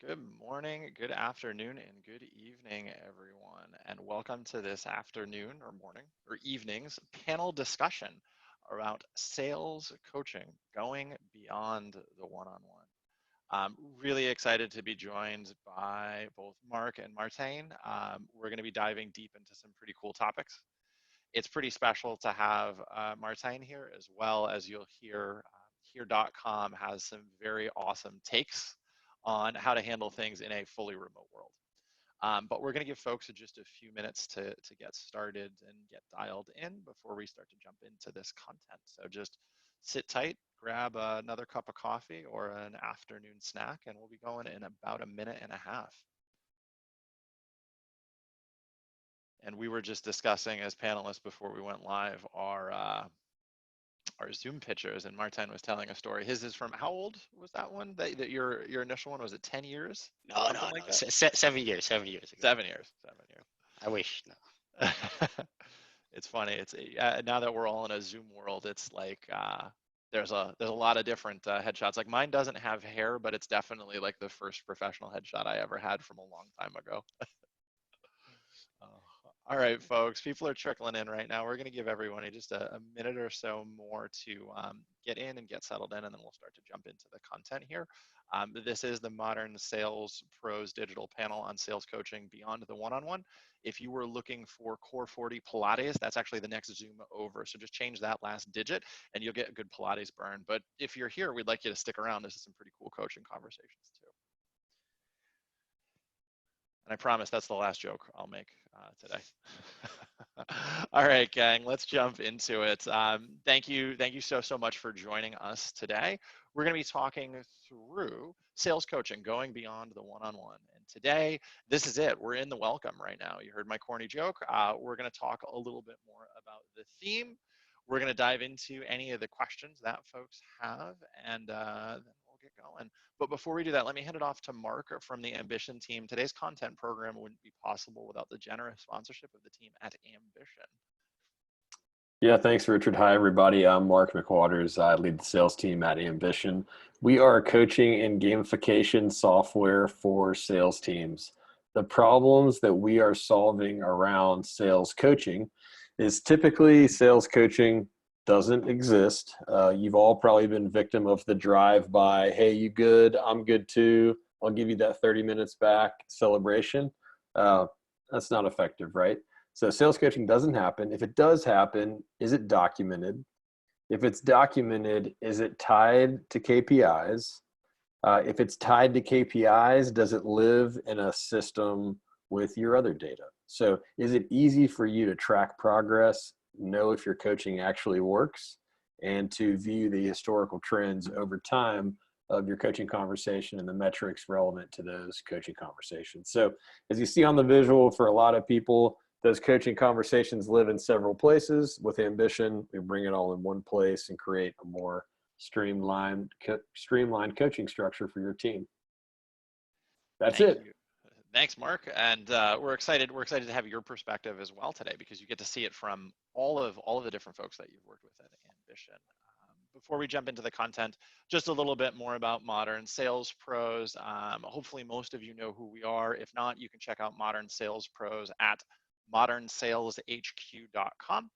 Good morning, good afternoon, and good evening, everyone. And welcome to this afternoon or morning or evening's panel discussion around sales coaching, going beyond the one-on-one. I'm really excited to be joined by both Mark and Martijn. We're going to be diving deep into some pretty cool topics. It's pretty special to have Martijn here, as well as you'll hear. Here.com has some very awesome takes on how to handle things in a fully remote world. But we're going to give folks just a few minutes to get started and get dialed in before we start to jump into this content. So just sit tight, grab another cup of coffee or an afternoon snack, and we'll be going in about a minute and a half. And we were just discussing as panelists before we went live our Zoom pictures, and Martijn was telling a story. His is from how old was that one? That your initial one, was it 10 years? No, no, Something no. like that? 7 years. 7 years ago. 7 years. I wish. No. It's funny. It's now that we're all in a Zoom world, it's like there's a lot of different headshots. Like mine doesn't have hair, but it's definitely like the first professional headshot I ever had from a long time ago. All right, folks, people are trickling in right now. We're going to give everyone just a minute or so more to get in and get settled in, and then we'll start to jump into the content here. This is the Modern Sales Pros Digital Panel on Sales Coaching Beyond the One-on-One. If you were looking for Core 40 Pilates, that's actually the next Zoom over. So just change that last digit and you'll get a good Pilates burn. But if you're here, we'd like you to stick around. This is some pretty cool coaching conversations too. And I promise that's the last joke I'll make today. All right, gang, let's jump into it. Thank you so much for joining us today. We're going to be talking through sales coaching, going beyond the one-on-one. And today, this is it. We're in the welcome right now. You heard my corny joke. We're going to talk a little bit more about the theme. We're going to dive into any of the questions that folks have, and then we'll get going. But before we do that, let me hand it off to Mark from the Ambition team. Today's content program wouldn't be possible without the generous sponsorship of the team at Ambition. Yeah, thanks, Richard. Hi, everybody. I'm Mark McWatters. I lead the sales team at Ambition. We are coaching and gamification software for sales teams. The problems that we are solving around sales coaching is typically sales coaching doesn't exist. You've all probably been victim of the drive-by, hey, you good? I'm good too. I'll give you that 30 minutes back celebration. That's not effective, right? So sales coaching doesn't happen. If it does happen, is it documented? If it's documented, is it tied to KPIs? If it's tied to KPIs, does it live in a system with your other data? So is it easy for you to track progress, know if your coaching actually works, and to view the historical trends over time of your coaching conversation and the metrics relevant to those coaching conversations? So as you see on the visual, for a lot of people, those coaching conversations live in several places. With Ambition, we bring it all in one place and create a more streamlined coaching structure for your team. That's it. Thanks, Mark. And we're excited to have your perspective as well today, because you get to see it from all of the different folks that you've worked with at Ambition. Before we jump into the content, just a little bit more about Modern Sales Pros. Hopefully most of you know who we are. If not, you can check out Modern Sales Pros at modernsaleshq.com.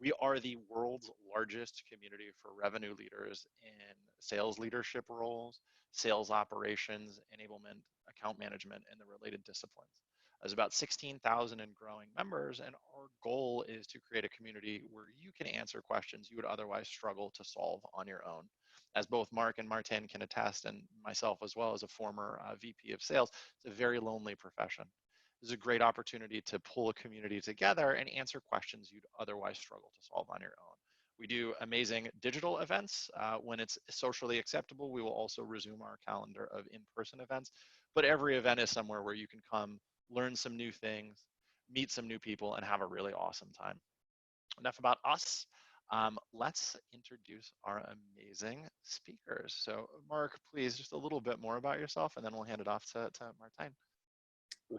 We are the world's largest community for revenue leaders in sales leadership roles, sales operations, enablement, account management, and the related disciplines. There's about 16,000 and growing members, and our goal is to create a community where you can answer questions you would otherwise struggle to solve on your own. As both Mark and Martijn can attest, and myself as well as a former VP of sales, it's a very lonely profession. This is a great opportunity to pull a community together and answer questions you'd otherwise struggle to solve on your own. We do amazing digital events. When it's socially acceptable, we will also resume our calendar of in-person events. But every event is somewhere where you can come, learn some new things, meet some new people, and have a really awesome time. Enough about us. Let's introduce our amazing speakers. So Mark, please, just a little bit more about yourself, and then we'll hand it off to Martijn.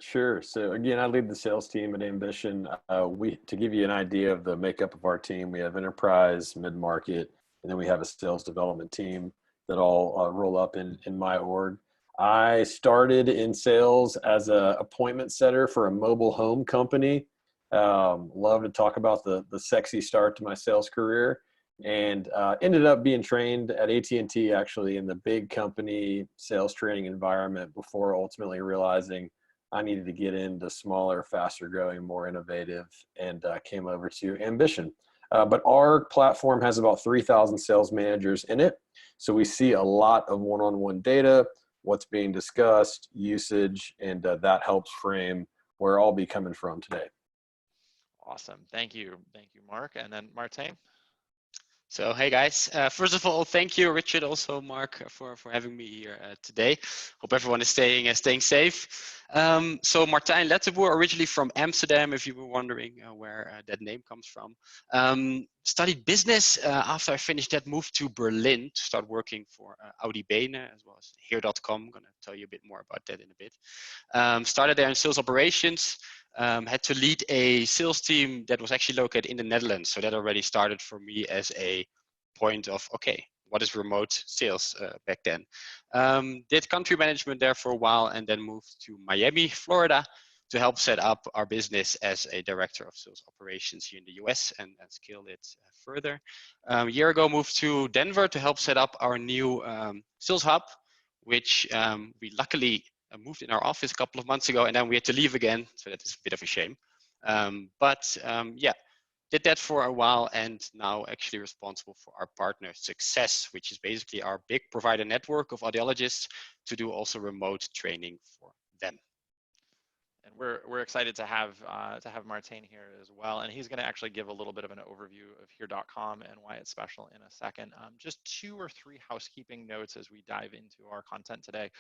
Sure. So again, I lead the sales team at Ambition. To give you an idea of the makeup of our team, we have enterprise, mid-market, and then we have a sales development team that all roll up in my org. I started in sales as an appointment setter for a mobile home company. Love to talk about the sexy start to my sales career, and ended up being trained at AT&T actually in the big company sales training environment before ultimately realizing I needed to get into smaller, faster growing, more innovative, and came over to Ambition. But our platform has about 3,000 sales managers in it. So we see a lot of one-on-one data, what's being discussed, usage, and that helps frame where I'll be coming from today. Awesome. Thank you, Mark. And then Martijn. So, hey guys, first of all, thank you, Richard, also Mark, for having me here today. Hope everyone is staying safe. So Martijn Letteboer, originally from Amsterdam, if you were wondering where that name comes from. Studied business. After I finished that, moved to Berlin to start working for Audi Bene, as well as Adhere.com. I'm going to tell you a bit more about that in a bit. Started there in sales operations. Had to lead a sales team that was actually located in the Netherlands. So that already started for me as a point of, okay, what is remote sales back then? Did country management there for a while and then moved to Miami, Florida to help set up our business as a director of sales operations here in the US and scale it further. A year ago, moved to Denver to help set up our new sales hub, which we luckily moved in our office a couple of months ago, and then we had to leave again, so that is a bit of a shame. Yeah, did that for a while, and now actually responsible for our partner Success, which is basically our big provider network of audiologists to do also remote training for them. And we're excited to have Martijn here as well, and he's going to actually give a little bit of an overview of Here.com and why it's special in a second. Just 2 or 3 housekeeping notes as we dive into our content today.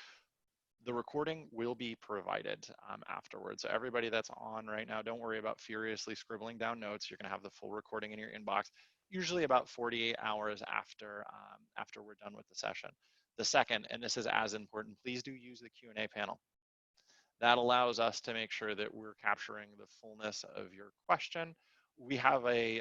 The recording will be provided afterwards. So everybody that's on right now, don't worry about furiously scribbling down notes. You're going to have the full recording in your inbox, usually about 48 hours after we're done with the session. The second, and this is as important, please do use the Q&A panel. That allows us to make sure that we're capturing the fullness of your question. We have a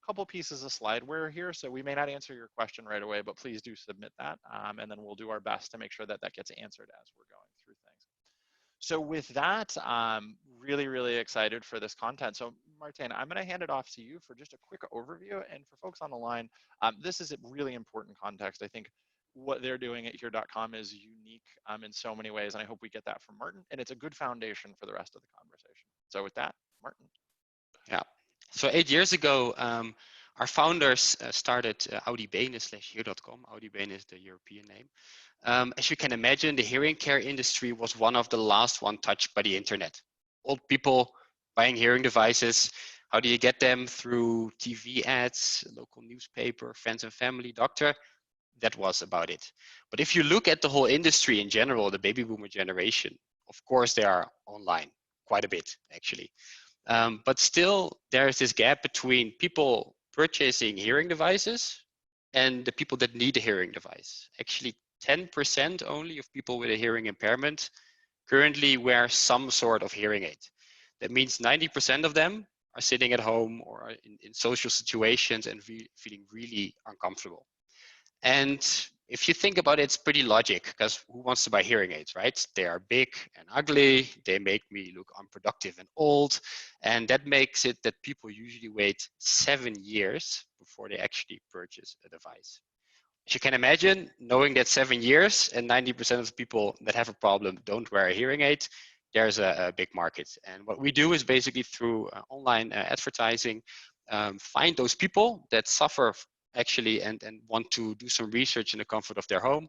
couple pieces of slideware here, so we may not answer your question right away, but please do submit that, and then we'll do our best to make sure that that gets answered as we're going through things. So with that, I'm really excited for this content. So Martijn, I'm going to hand it off to you for just a quick overview, and for folks on the line, this is a really important context. I think what they're doing at Here.com is unique in so many ways, and I hope we get that from Martin, and it's a good foundation for the rest of the conversation. So with that, Martin. Yeah. So 8 years ago, our founders started Audi Bene /Here.com. Audi Bene is the European name. As you can imagine, the hearing care industry was one of the last one touched by the internet. Old people buying hearing devices. How do you get them? Through TV ads, local newspaper, friends and family, doctor. That was about it. But if you look at the whole industry in general, the baby boomer generation, of course, they are online quite a bit, actually. But still, there is this gap between people purchasing hearing devices and the people that need a hearing device. Actually, 10% only of people with a hearing impairment currently wear some sort of hearing aid. That means 90% of them are sitting at home or in social situations and feeling really uncomfortable. And if you think about it, it's pretty logic, because who wants to buy hearing aids, right? They are big and ugly. They make me look unproductive and old. And that makes it that people usually wait 7 years before they actually purchase a device. As you can imagine, knowing that 7 years and 90% of the people that have a problem don't wear a hearing aid, there's a big market. And what we do is basically through online advertising, find those people that suffer actually and want to do some research in the comfort of their home.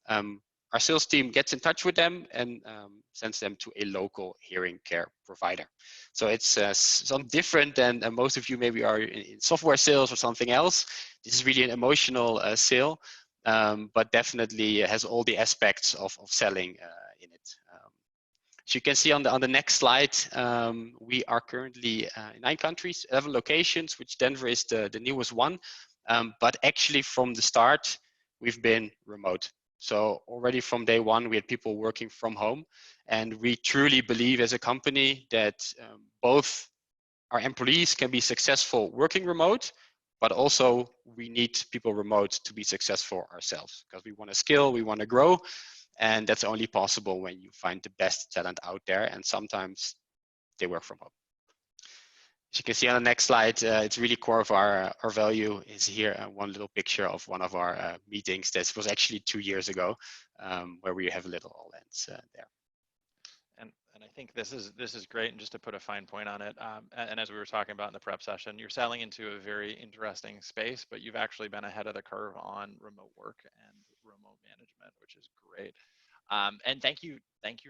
Our sales team gets in touch with them and sends them to a local hearing care provider. So it's some different than most of you maybe are in software sales or something else. This is really an emotional sale, but definitely has all the aspects of selling in it. As you can see on the next slide, we are currently in 9 countries, 11 locations, which Denver is the newest one. But actually from the start, we've been remote. So already from day one, we had people working from home. And we truly believe as a company that both our employees can be successful working remote, but also we need people remote to be successful ourselves, because we want to scale, we want to grow. And that's only possible when you find the best talent out there. And sometimes they work from home. As you can see on the next slide, it's really core of our value is here. One little picture of one of our meetings. This was actually 2 years ago, where we have a little all ends there. And I think this is great. And just to put a fine point on it, and as we were talking about in the prep session, you're selling into a very interesting space, but you've actually been ahead of the curve on remote work and remote management, which is great. And thank you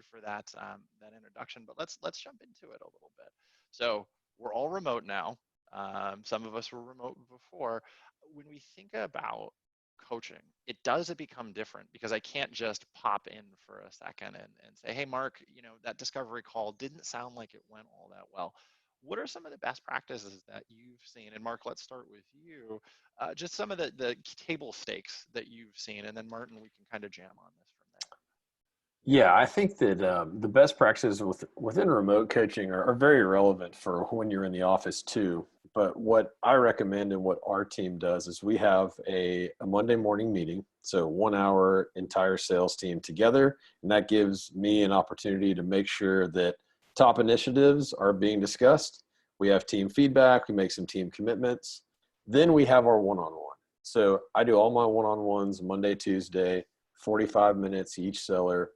for that that introduction. But let's jump into it a little bit. So we're all remote now. Some of us were remote before. When we think about coaching, it become different because I can't just pop in for a second and say, hey, Mark, that discovery call didn't sound like it went all that well. What are some of the best practices that you've seen? And Mark, let's start with you. Just some of the table stakes that you've seen, and then Martin, we can kind of jam on this from there. Yeah, I think that the best practices within remote coaching are very relevant for when you're in the office too. But what I recommend and what our team does is we have a Monday morning meeting. So 1 hour entire sales team together. And that gives me an opportunity to make sure that top initiatives are being discussed. We have team feedback. We make some team commitments. Then we have our one-on-one. So I do all my one-on-ones Monday, Tuesday, 45 minutes each seller,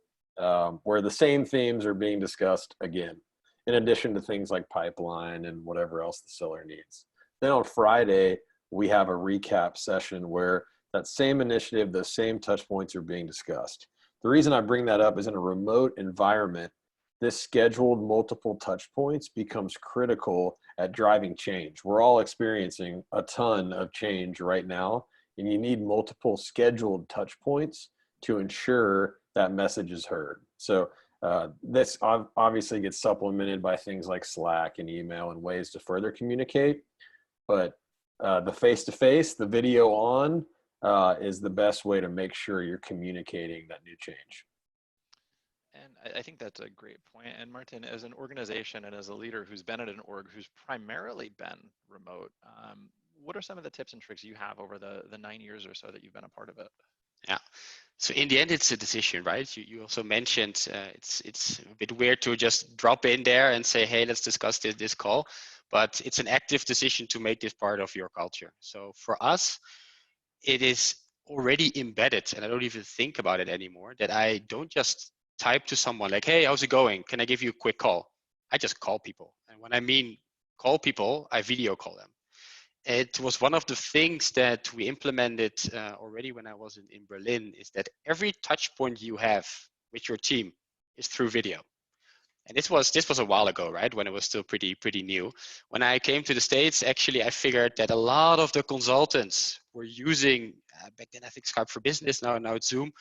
where the same themes are being discussed again, in addition to things like pipeline and whatever else the seller needs. Then on Friday, we have a recap session where that same initiative, the same touch points are being discussed. The reason I bring that up is in a remote environment, this scheduled multiple touch points becomes critical at driving change. We're all experiencing a ton of change right now, and you need multiple scheduled touch points to ensure that message is heard. So this obviously gets supplemented by things like Slack and email and ways to further communicate. But the face-to-face, the video on, is the best way to make sure you're communicating that new change. And I think that's a great point. And Martin, as an organization and as a leader who's been at an org who's primarily been remote, what are some of the tips and tricks you have over the 9 years or so that you've been a part of it? Yeah. So in the end, it's a decision, right? You also mentioned it's a bit weird to just drop in there and say, hey, let's discuss this call. But it's an active decision to make this part of your culture. So for us, it is already embedded, and I don't even think about it anymore, that I don't just type to someone like, hey, how's it going? Can I give you a quick call? I just call people. And when I mean call people, I video call them. It was one of the things that we implemented already when I was in Berlin, is that every touch point you have with your team is through video. And this was a while ago, right? When it was still pretty new. When I came to the States, actually, I figured that a lot of the consultants were using, back then I think Skype for Business, now it's Zoom,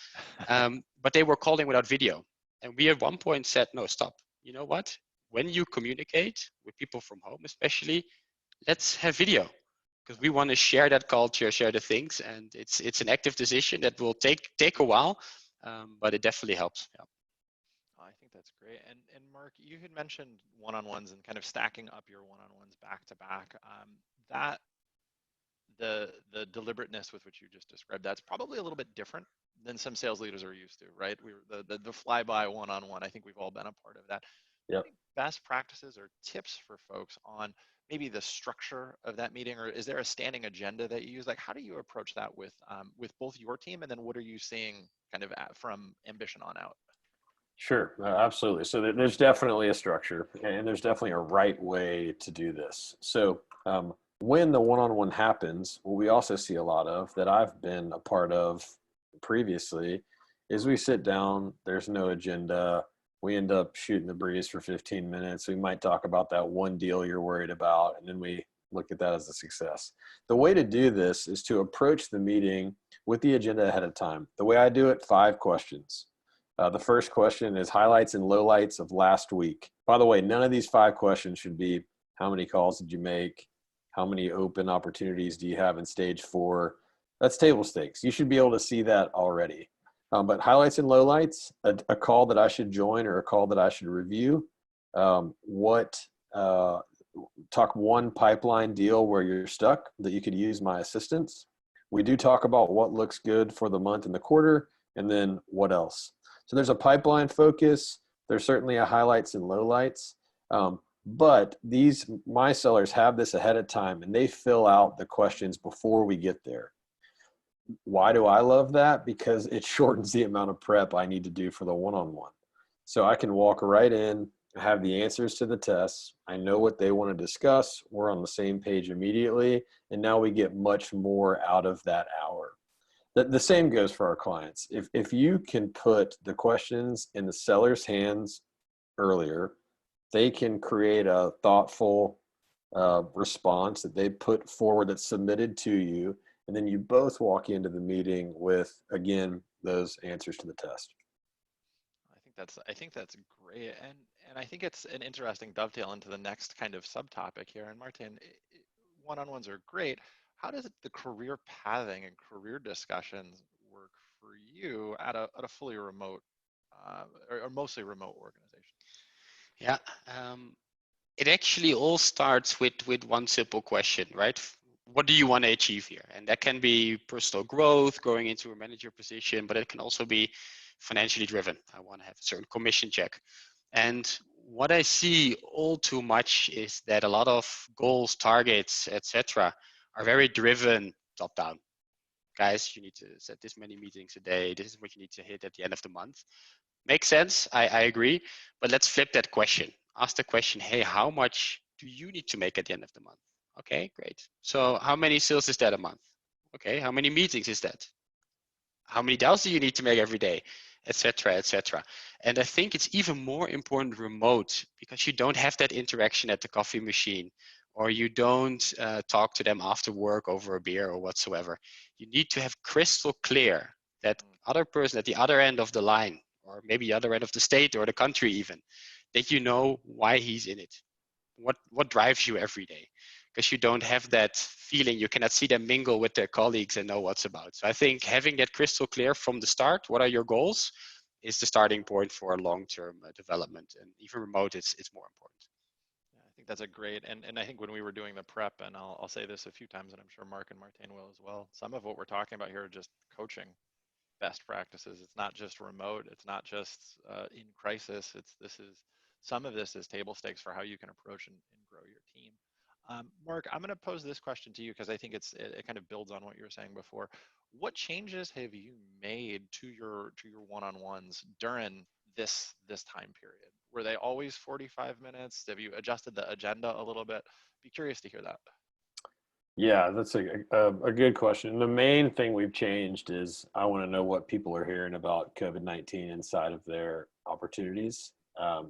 but they were calling without video. And we at one point said, no, stop. You know what? When you communicate with people from home, especially, let's have video. Because we want to share that culture, share the things, and it's an active decision that will take a while, but it definitely helps. Yeah. I think that's great. And Mark, you had mentioned one-on-ones and kind of stacking up your one-on-ones back to back. That the deliberateness with which you just described, that's probably a little bit different than some sales leaders are used to, right? The flyby one-on-one. I think we've all been a part of that. Yep. Best practices or tips for folks on maybe the structure of that meeting, or is there a standing agenda that you use? Like, how do you approach that with both your team, and then what are you seeing kind of from Ambition on out? Sure, absolutely. So there's definitely a structure, and there's definitely a right way to do this. So when the one-on-one happens, what we also see a lot of that I've been a part of previously is we sit down, there's no agenda. We end up shooting the breeze for 15 minutes. We might talk about that one deal you're worried about, and then we look at that as a success. The way to do this is to approach the meeting with the agenda ahead of time. The way I do it, 5 questions. The first question is highlights and lowlights of last week. By the way, none of these 5 questions should be how many calls did you make? How many open opportunities do you have in stage 4? That's table stakes. You should be able to see that already. But highlights and lowlights, a call that I should join or a call that I should review. Talk one pipeline deal where you're stuck that you could use my assistance. We do talk about what looks good for the month and the quarter, and then what else. So there's a pipeline focus. There's certainly a highlights and lowlights. But my sellers have this ahead of time, and they fill out the questions before we get there. Why do I love that? Because it shortens the amount of prep I need to do for the one-on-one. So I can walk right in, have the answers to the tests. I know what they want to discuss. We're on the same page immediately. And now we get much more out of that hour. The same goes for our clients. If you can put the questions in the seller's hands earlier, they can create a thoughtful response that they put forward that's submitted to you. And then you both walk into the meeting with, again, those answers to the test. I think that's great, and I think it's an interesting dovetail into the next kind of subtopic here. And Martijn, one-on-ones are great. How does the career pathing and career discussions work for you at a fully remote or mostly remote organization? Yeah, it actually all starts with one simple question, right? What do you want to achieve here? And that can be personal growth, going into a manager position, but it can also be financially driven. I want to have a certain commission check. And what I see all too much is that a lot of goals, targets, etc., are very driven top down. Guys, you need to set this many meetings a day. This is what you need to hit at the end of the month. Makes sense. I agree. But let's flip that question. Ask the question, hey, how much do you need to make at the end of the month? Okay, great. So how many sales is that a month? Okay, how many meetings is that? How many dials do you need to make every day? Etc., etc. And I think it's even more important remote because you don't have that interaction at the coffee machine, or you don't talk to them after work over a beer or whatsoever. You need to have crystal clear that other person at the other end of the line, or maybe the other end of the state or the country even, that you know why he's in it. What drives you every day? Because you don't have that feeling, you cannot see them mingle with their colleagues and know what's about. So I think having that crystal clear from the start, what are your goals, is the starting point for long-term development. And even remote, it's more important. Yeah, I think that's a great, and I think when we were doing the prep, and I'll say this a few times, and I'm sure Mark and Martijn will as well, some of what we're talking about here are just coaching best practices. It's not just remote. It's not just in crisis. Some of this is table stakes for how you can approach and grow your team. Mark, I'm going to pose this question to you because I think it kind of builds on what you were saying before. What changes have you made to your one-on-ones during this time period? Were they always 45 minutes? Have you adjusted the agenda a little bit? Be curious to hear that. Yeah, that's a good question. The main thing we've changed is I want to know what people are hearing about COVID-19 inside of their opportunities.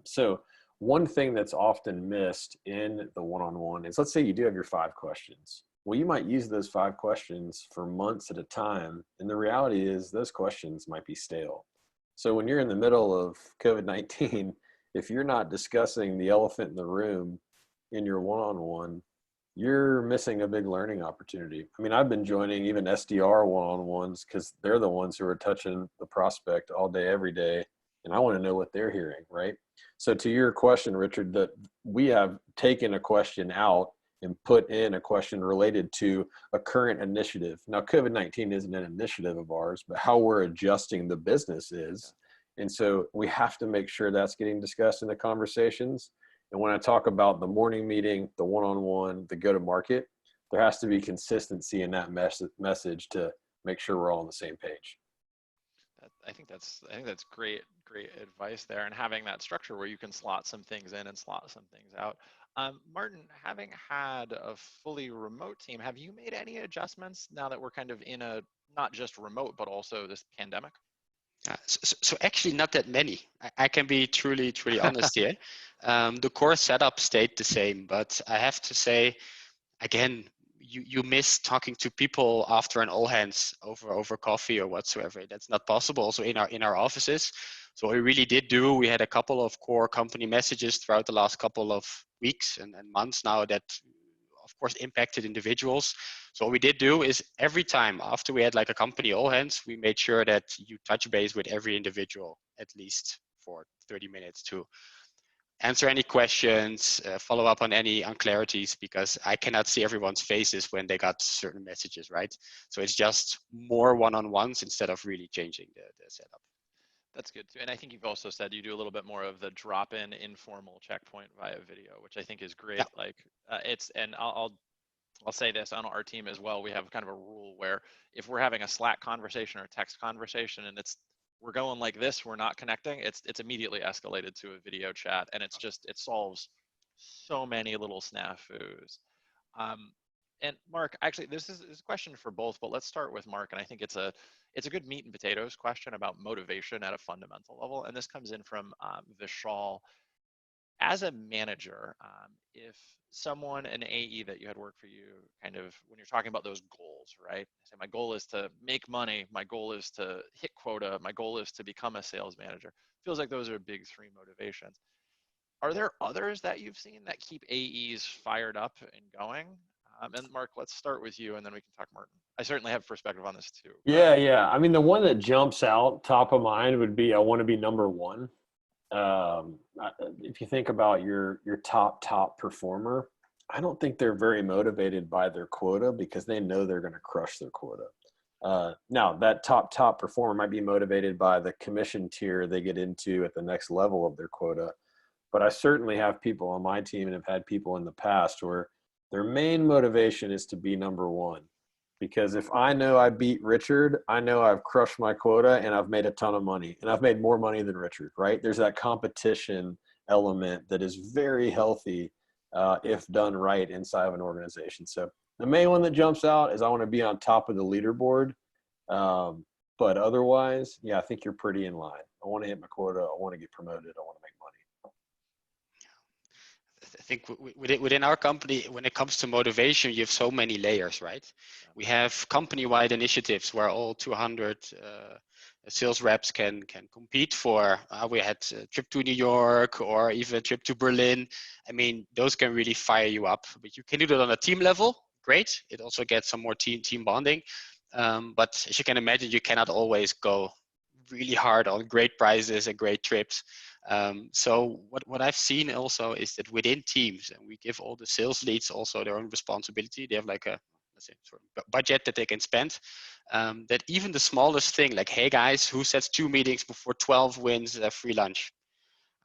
So one thing that's often missed in the one-on-one is, let's say you do have your 5 questions. Well, you might use those 5 questions for months at a time. And the reality is those questions might be stale. So when you're in the middle of COVID-19, if you're not discussing the elephant in the room in your one-on-one, you're missing a big learning opportunity. I mean, I've been joining even SDR one-on-ones because they're the ones who are touching the prospect all day, every day. And I want to know what they're hearing, right? So to your question, Richard, that we have taken a question out and put in a question related to a current initiative. Now, COVID-19 isn't an initiative of ours, but how we're adjusting the business is. And so we have to make sure that's getting discussed in the conversations. And when I talk about the morning meeting, the one-on-one, the go-to-market, there has to be consistency in that message to make sure we're all on the same page. I think that's great advice there, and having that structure where you can slot some things in and slot some things out. Martin, having had a fully remote team, have you made any adjustments now that we're kind of in a not just remote but also this pandemic? So actually not that many. I can be truly honest here. The core setup stayed the same, but I have to say, again, you miss talking to people after an all hands over coffee or whatsoever. That's not possible also in our offices. So what we really did do, we had a couple of core company messages throughout the last couple of weeks and months now that of course impacted individuals. So what we did do is every time after we had like a company all hands, we made sure that you touch base with every individual at least for 30 minutes to answer any questions, follow up on any unclarities, because I cannot see everyone's faces when they got certain messages, right? So it's just more one-on-ones instead of really changing the setup. That's good too. And I think you've also said you do a little bit more of the drop-in informal checkpoint via video, which I think is Yeah. great. Like and I'll say this on our team as well. We have kind of a rule where if we're having a Slack conversation or a text conversation and we're going like this, we're not connecting, it's immediately escalated to a video chat, and it solves so many little snafus. Um, and Mark, actually, this is a question for both, but let's start with Mark. And I think it's a good meat and potatoes question about motivation at a fundamental level. And this comes in from Vishal. As a manager, if someone, an AE that you had work for you, kind of when you're talking about those goals, right? Say my goal is to make money, my goal is to hit quota, my goal is to become a sales manager. Feels like those are big three motivations. Are there others that you've seen that keep AEs fired up and going? And Mark, let's start with you, and then we can talk Martin. I certainly have perspective on this too. Yeah. I mean, the one that jumps out top of mind would be I want to be number one. If you think about your top performer, I don't think they're very motivated by their quota because they know they're going to crush their quota. Now that top performer might be motivated by the commission tier they get into at the next level of their quota. But I certainly have people on my team and have had people in the past where their main motivation is to be number one. Because if I know I beat Richard, I know I've crushed my quota and I've made a ton of money, and I've made more money than Richard, right? There's that competition element that is very healthy if done right inside of an organization. So the main one that jumps out is I want to be on top of the leaderboard. But otherwise, yeah, I think you're pretty in line. I want to hit my quota. I want to get promoted. I want to make money. I think within our company, when it comes to motivation, you have so many layers, right? We have company-wide initiatives where all 200 sales reps can compete for. We had a trip to New York or even a trip to Berlin. I mean, those can really fire you up. But you can do that on a team level. Great. It also gets some more team bonding. But as you can imagine, you cannot always go really hard on great prizes and great trips. So what I've seen also is that within teams, and we give all the sales leads also their own responsibility. They have like a, let's say, sort of budget that they can spend. That even the smallest thing, like, hey guys, who sets 2 meetings before 12 wins a free lunch?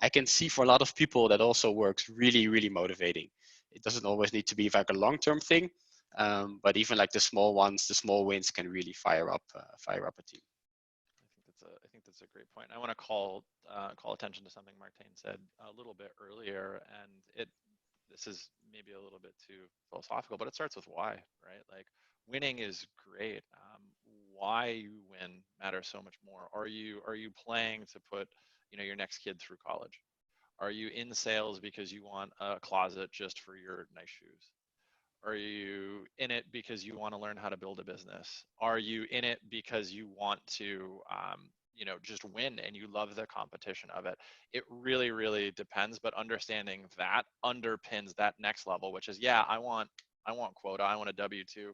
I can see for a lot of people that also works really, really motivating. It doesn't always need to be like a long-term thing, but even like the small ones, the small wins can really fire up a team. I think that's a great point. I want to call attention to something Martijn said a little bit earlier, and this is maybe a little bit too philosophical, but it starts with why, right? Like winning is great. Why you win matters so much more. Are you playing to put your next kid through college? Are you in sales because you want a closet just for your nice shoes? Are you in it because you want to learn how to build a business? Are you in it because you want to, just win and you love the competition of it? It really, really depends. But understanding that underpins that next level, which is, yeah, I want quota. I want a W-2,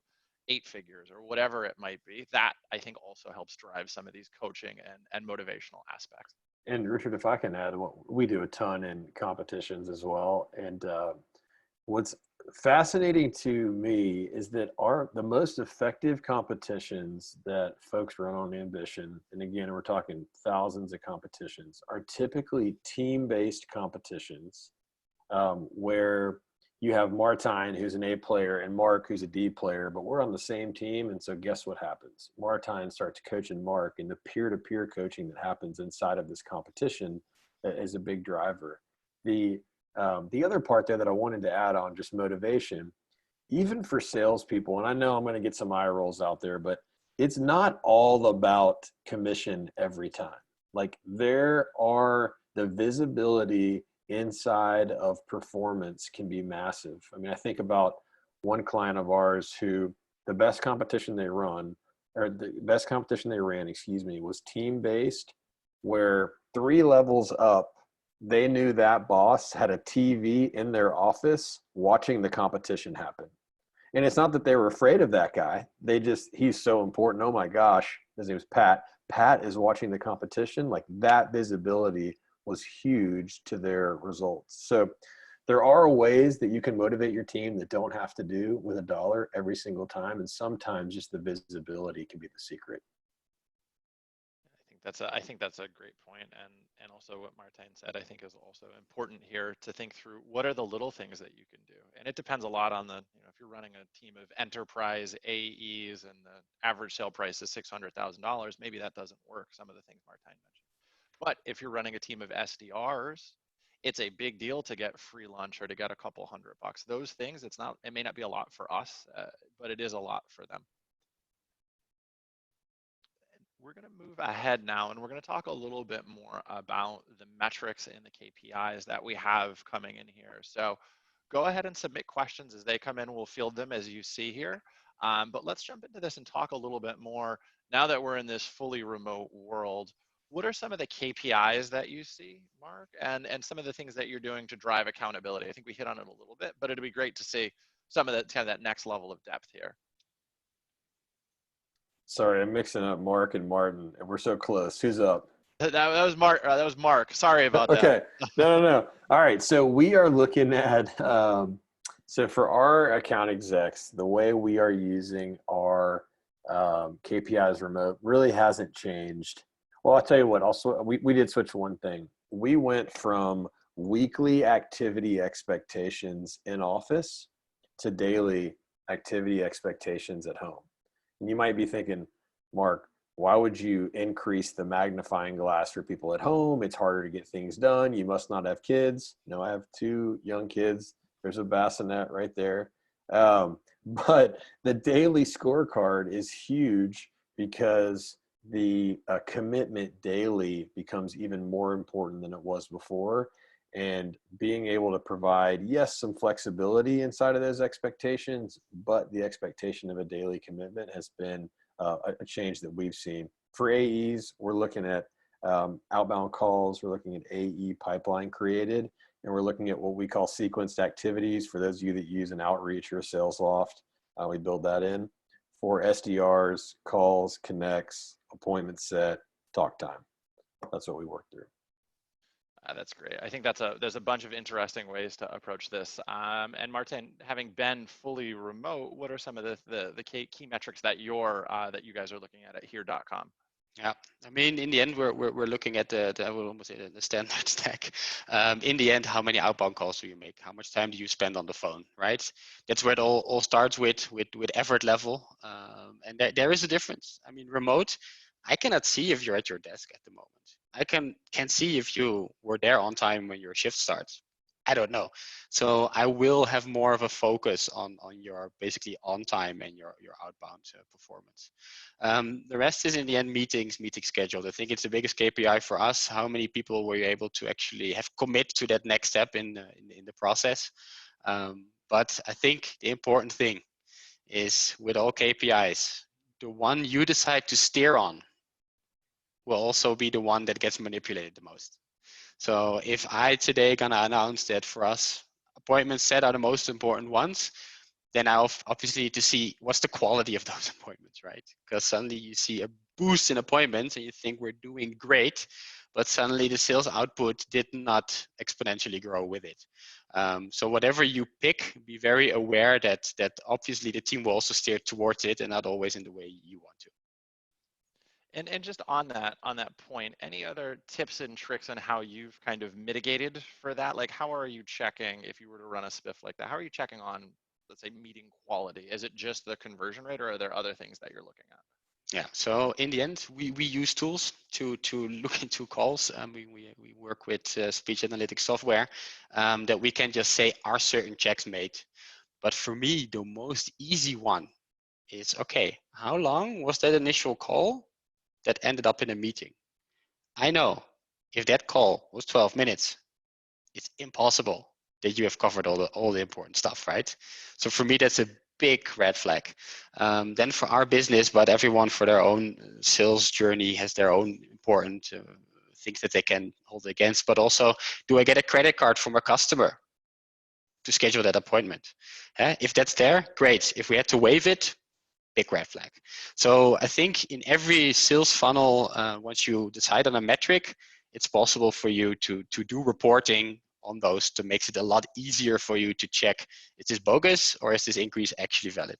8 figures or whatever it might be. That I think also helps drive some of these coaching and motivational aspects. And Richard, if I can add, we do a ton in competitions as well. And what's fascinating to me is that the most effective competitions that folks run on Ambition, and again, we're talking thousands of competitions, are typically team-based competitions where you have Martijn, who's an A player, and Mark, who's a D player, but we're on the same team. And so guess what happens? Martijn starts coaching Mark, and the peer-to-peer coaching that happens inside of this competition is a big driver. The other part there that I wanted to add on just motivation, even for salespeople, and I know I'm going to get some eye rolls out there, but it's not all about commission every time. Like there are the visibility inside of performance can be massive. I mean, I think about one client of ours who the best competition they ran, was team-based, where 3 levels up, they knew that boss had a TV in their office watching the competition happen. And it's not that they were afraid of that guy. He's so important. Oh my gosh, his name was Pat. Pat is watching the competition. Like that visibility was huge to their results. So there are ways that you can motivate your team that don't have to do with $1 every single time. And sometimes just the visibility can be the secret. I think that's a great point, and also what Martijn said, I think is also important here to think through what are the little things that you can do, and it depends a lot on the, if you're running a team of enterprise AEs and the average sale price is $600,000, maybe that doesn't work. Some of the things Martijn mentioned, but if you're running a team of SDRs, it's a big deal to get free lunch or to get a couple $100. Those things, it may not be a lot for us, but it is a lot for them. We're going to move ahead now, and we're going to talk a little bit more about the metrics and the KPIs that we have coming in here. So go ahead and submit questions as they come in. We'll field them as you see here. But let's jump into this and talk a little bit more. Now that we're in this fully remote world, what are some of the KPIs that you see, Mark, and some of the things that you're doing to drive accountability? I think we hit on it a little bit, but it'd be great to see some of that next level of depth here. Sorry, I'm mixing up Mark and Martin, and we're so close. Who's up? That was Mark. That was Mark. Sorry about that. Okay. No. All right. So we are looking at, so for our account execs, the way we are using our KPIs remote really hasn't changed. Well, I'll tell you what, also, we did switch one thing. We went from weekly activity expectations in office to daily activity expectations at home. And you might be thinking, Mark, why would you increase the magnifying glass for people at home? It's harder to get things done. You must not have kids. No, I have 2 young kids. There's a bassinet right there. But the daily scorecard is huge because the commitment daily becomes even more important than it was before. And being able to provide, yes, some flexibility inside of those expectations, but the expectation of a daily commitment has been a change that we've seen. For AEs, we're looking at outbound calls, we're looking at AE pipeline created, and we're looking at what we call sequenced activities. For those of you that use an outreach or a sales loft, we build that in. For SDRs, calls, connects, appointment set, talk time. That's what we work through. That's great. I think there's a bunch of interesting ways to approach this. And Martijn, having been fully remote, what are some of the key metrics that that you guys are looking at Adhere.com? Yeah, I mean, in the end, we're looking at I will almost say the standard stack. In the end, how many outbound calls do you make? How much time do you spend on the phone, right? That's where it all starts with effort level. And there is a difference. I mean, remote, I cannot see if you're at your desk at the moment. I can see if you were there on time when your shift starts. I don't know. So I will have more of a focus on your basically on time and your outbound performance. The rest is in the end meeting scheduled. I think it's the biggest KPI for us. How many people were you able to actually have commit to that next step in the process? But I think the important thing is with all KPIs, the one you decide to steer on will also be the one that gets manipulated the most. So if I today gonna announce that for us, appointments set are the most important ones, then I'll obviously need to see what's the quality of those appointments, right? Because suddenly you see a boost in appointments and you think we're doing great, but suddenly the sales output did not exponentially grow with it. So whatever you pick, be very aware that obviously the team will also steer towards it and not always in the way you want to. And just on that point, any other tips and tricks on how you've kind of mitigated for that? Like, how are you checking if you were to run a spiff like that? How are you checking on, let's say, meeting quality? Is it just the conversion rate, or are there other things that you're looking at? Yeah, so in the end, we use tools to look into calls. We work with speech analytics software that we can just say, are certain checks made? But for me, the most easy one is, okay, how long was that initial call that ended up in a meeting? I know if that call was 12 minutes, it's impossible that you have covered all the important stuff, right? So for me, that's a big red flag. Then for our business, but everyone for their own sales journey has their own important things that they can hold against. But also, do I get a credit card from a customer to schedule that appointment? If that's there, great. If we had to waive it, big red flag. So I think in every sales funnel, once you decide on a metric, it's possible for you to do reporting on those to make it a lot easier for you to check, is this bogus or is this increase actually valid?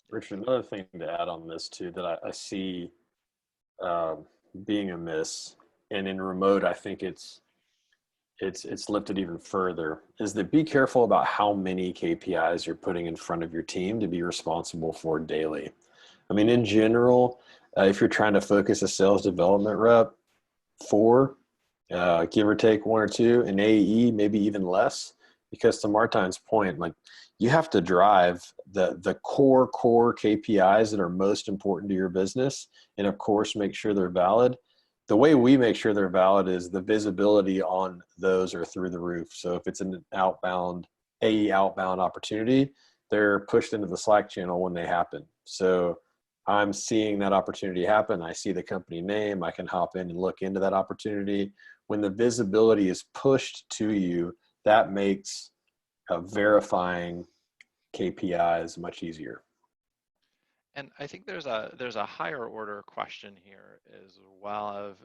Richard, another thing to add on this too that I see being amiss, and in remote, I think it's lifted even further, is that be careful about how many KPIs you're putting in front of your team to be responsible for daily. I mean, in general, if you're trying to focus a sales development rep, 4, give or take 1 or 2, and AE maybe even less, because to Martijn's point, like, you have to drive the core KPIs that are most important to your business, and of course make sure they're valid. The way we make sure they're valid is the visibility on those are through the roof. So if it's an AE outbound opportunity, they're pushed into the Slack channel when they happen. So I'm seeing that opportunity happen. I see the company name. I can hop in and look into that opportunity. When the visibility is pushed to you, that makes verifying KPIs much easier. And I think there's a higher order question here as well of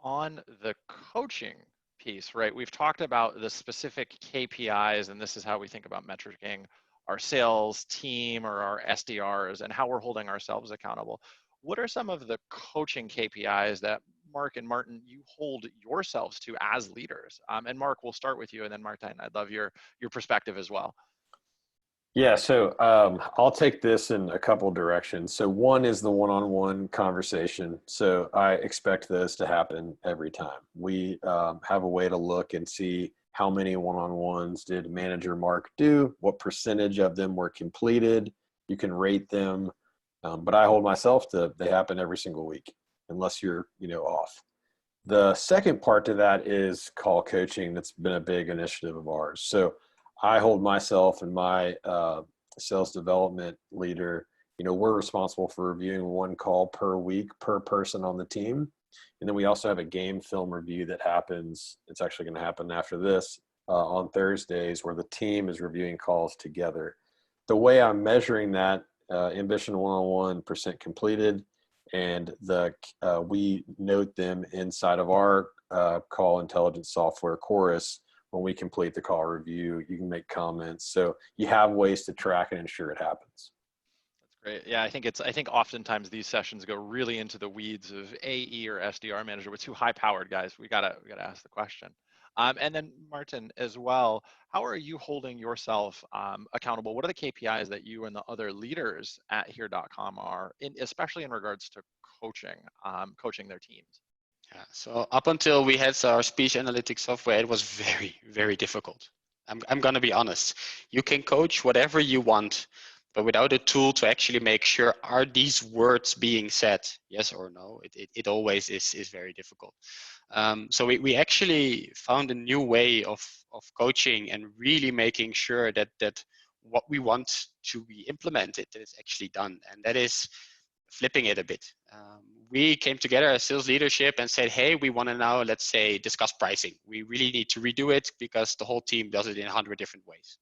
on the coaching piece, right? We've talked about the specific KPIs, and this is how we think about metricing our sales team or our SDRs and how we're holding ourselves accountable. What are some of the coaching KPIs that Mark and Martin, you hold yourselves to as leaders? And Mark, we'll start with you, and then Martijn, I'd love your perspective as well. Yeah, so I'll take this in a couple directions. So one is the one-on-one conversation. So I expect those to happen every time. We have a way to look and see how many one-on-ones did manager Mark do, what percentage of them were completed. You can rate them, but I hold myself to they happen every single week, unless you're off. The second part to that is call coaching. That's been a big initiative of ours. So I hold myself and my sales development leader, we're responsible for reviewing 1 call per week per person on the team. And then we also have a game film review that happens. It's actually going to happen after this on Thursdays, where the team is reviewing calls together. The way I'm measuring that, Ambition 101 % completed, and we note them inside of our call intelligence software, Chorus. When we complete the call review, you can make comments. So you have ways to track and ensure it happens. That's great. Yeah, I think oftentimes these sessions go really into the weeds of AE or SDR manager. We're too high powered, guys. We gotta ask the question. And then Martin as well, how are you holding yourself accountable? What are the KPIs that you and the other leaders at Adhere.com are, especially in regards to coaching their teams? Yeah, so up until we had our speech analytics software, it was very, very difficult. I'm going to be honest. You can coach whatever you want, but without a tool to actually make sure, are these words being said, yes or no, it always is very difficult. So we actually found a new way of coaching and really making sure that what we want to be implemented is actually done. And that is flipping it a bit. We came together as sales leadership and said, hey, we want to now, let's say, discuss pricing. We really need to redo it because the whole team does it in 100 different ways.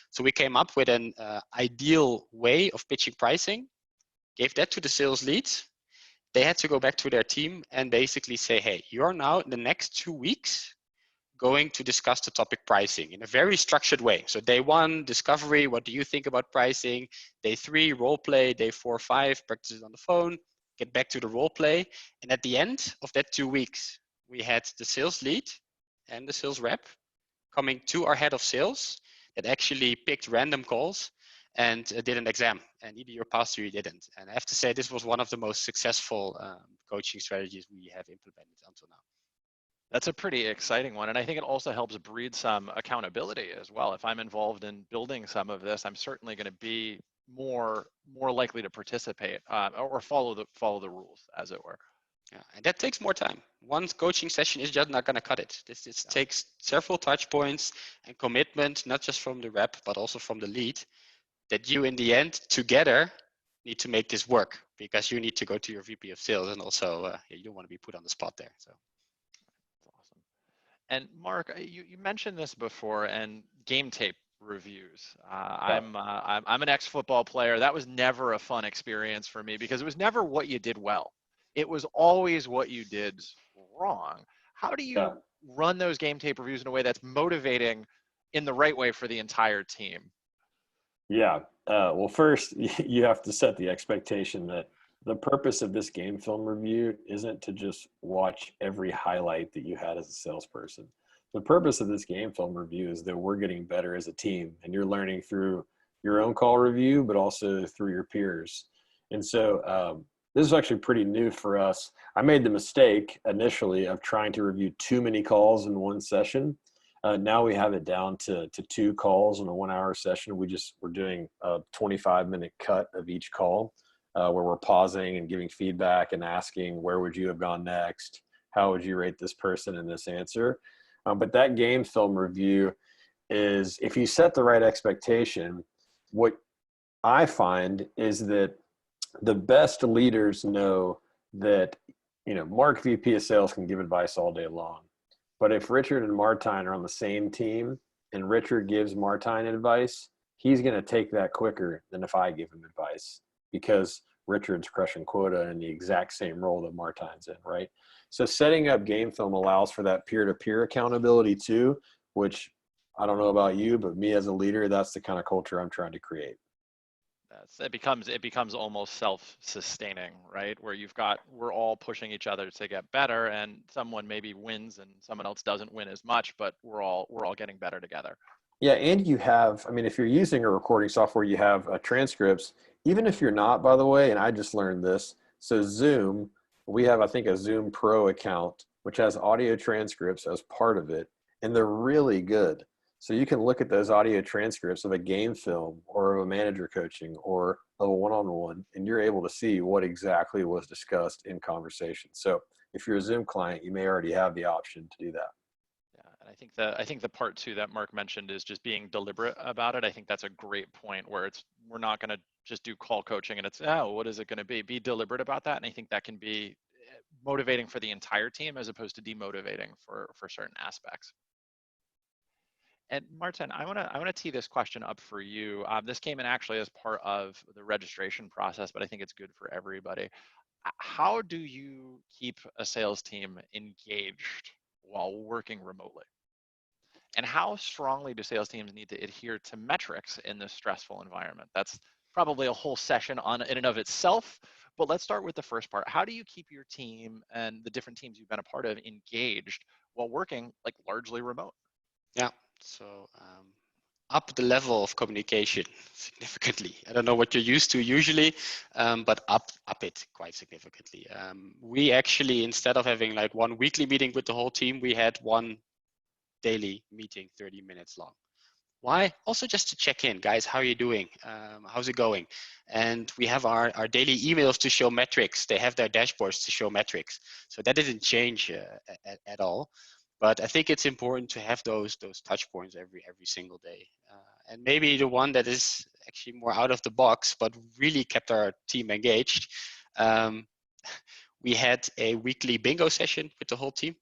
So we came up with an ideal way of pitching pricing, gave that to the sales leads. They had to go back to their team and basically say, hey, you're now in the next 2 weeks going to discuss the topic pricing in a very structured way. So day 1, discovery, what do you think about pricing? Day 3, role play. Day 4, 5, practice it on the phone, get back to the role play. And at the end of that 2 weeks, we had the sales lead and the sales rep coming to our head of sales that actually picked random calls and did an exam. And either you passed or you didn't. And I have to say, this was one of the most successful coaching strategies we have implemented until now. That's a pretty exciting one. And I think it also helps breed some accountability as well. If I'm involved in building some of this, I'm certainly going to be more likely to participate or follow the rules, as it were. Yeah, and that takes more time. One coaching session is just not going to cut it. This takes several touch points and commitment, not just from the rep, but also from the lead, that you in the end together need to make this work, because you need to go to your VP of sales, and also you don't want to be put on the spot there. So. Awesome. And Mark, you mentioned this before, and game tape reviews. I'm an ex-football player. That was never a fun experience for me because it was never what you did well. It was always what you did wrong. How do you run those game tape reviews in a way that's motivating in the right way for the entire team? Yeah. Well, first, you have to set the expectation that The purpose of this game film review isn't to just watch every highlight that you had as a salesperson. The purpose of this game film review is that we're getting better as a team, and you're learning through your own call review, but also through your peers. And so this is actually pretty new for us. I made the mistake initially of trying to review too many calls in one session. Now we have it down to 2 calls in a 1-hour session. We're doing a 25-minute cut of each call, where we're pausing and giving feedback and asking, where would you have gone next? How would you rate this person in this answer? But that game film review is, if you set the right expectation, what I find is that the best leaders know that, Mark, VP of Sales, can give advice all day long. But if Richard and Martijn are on the same team and Richard gives Martijn advice, he's going to take that quicker than if I give him advice, because Richard's crushing quota in the exact same role that Martijn's in, right? So setting up game film allows for that peer-to-peer accountability too, which, I don't know about you, but me as a leader, that's the kind of culture I'm trying to create. It becomes almost self-sustaining, right? Where we're all pushing each other to get better, and someone maybe wins and someone else doesn't win as much, but we're all getting better together. Yeah, and you have, if you're using a recording software, you have transcripts. Even if you're not, by the way, and I just learned this. So Zoom, we have, I think, a Zoom Pro account, which has audio transcripts as part of it, and they're really good. So you can look at those audio transcripts of a game film or of a manager coaching or of a one-on-one, and you're able to see what exactly was discussed in conversation. So if you're a Zoom client, you may already have the option to do that. Yeah, and I think the part 2 that Mark mentioned is just being deliberate about it. I think that's a great point, where we're not going to just do call coaching and it's, what is it going to be? Be deliberate about that. And I think that can be motivating for the entire team as opposed to demotivating for certain aspects. And Martijn, I want to tee this question up for you. This came in actually as part of the registration process, but I think it's good for everybody. How do you keep a sales team engaged while working remotely? And how strongly do sales teams need to adhere to metrics in this stressful environment? That's probably a whole session in and of itself, but let's start with the first part. How do you keep your team and the different teams you've been a part of engaged while working largely remote? Yeah, so up the level of communication significantly. I don't know what you're used to usually, but up it quite significantly. We actually, instead of having one weekly meeting with the whole team, we had one daily meeting, 30 minutes long. Why? Also just to check in, guys, how are you doing? How's it going? And we have our daily emails to show metrics. They have their dashboards to show metrics. So that didn't change at all. But I think it's important to have those touch points every single day. And maybe the one that is actually more out of the box, but really kept our team engaged. We had a weekly bingo session with the whole team,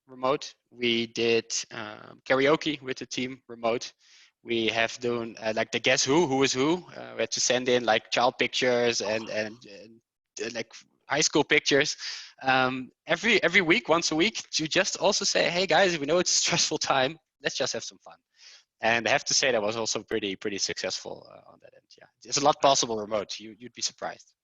remote. We did karaoke with the team, remote. We have done the guess who is who. We had to send in child pictures and high school pictures every week, once a week, to just also say, hey guys, we know it's a stressful time, let's just have some fun. And I have to say that was also pretty successful on that end. Yeah, there's a lot possible remote. You'd be surprised.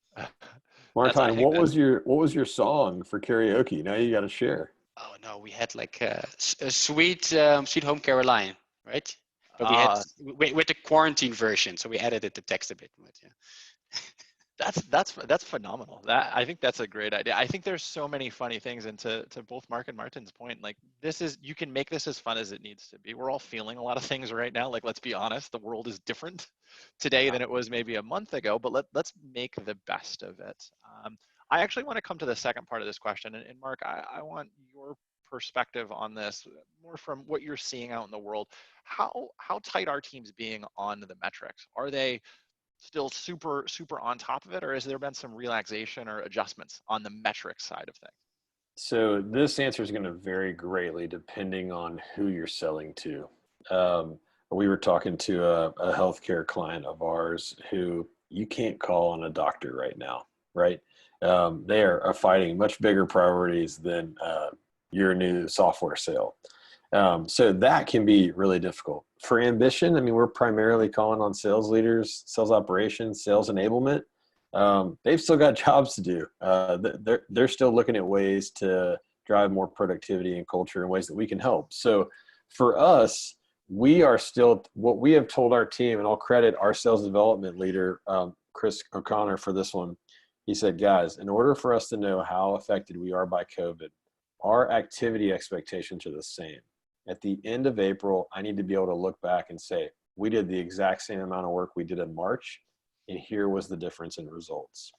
Martijn, what was your song for karaoke? Now you got to share. Oh no, we had a Sweet Home Caroline, right? But we had with the quarantine version, so we edited the text a bit. But yeah. That's phenomenal. I think that's a great idea. I think there's so many funny things, and to both Mark and Martin's point, you can make this as fun as it needs to be. We're all feeling a lot of things right now. Let's be honest, the world is different today than it was maybe a month ago, but let's make the best of it. I actually want to come to the second part of this question, and Mark, I want your perspective on this more from what you're seeing out in the world. How tight are teams being on the metrics? Are they still super on top of it, or has there been some relaxation or adjustments on the metrics side of things? So this answer is going to vary greatly depending on who you're selling to. We were talking to a healthcare client of ours who you can't call on a doctor right now, right? They are fighting much bigger priorities than your new software sale. So that can be really difficult. For ambition, we're primarily calling on sales leaders, sales operations, sales enablement. they've still got jobs to do. They're still looking at ways to drive more productivity and culture in ways that we can help. So for us, we are still, what we have told our team, and I'll credit our sales development leader, Chris O'Connor, for this one. He said, guys, in order for us to know how affected we are by COVID, our activity expectations are the same. At the end of April, I need to be able to look back and say, we did the exact same amount of work we did in March, and here was the difference in results.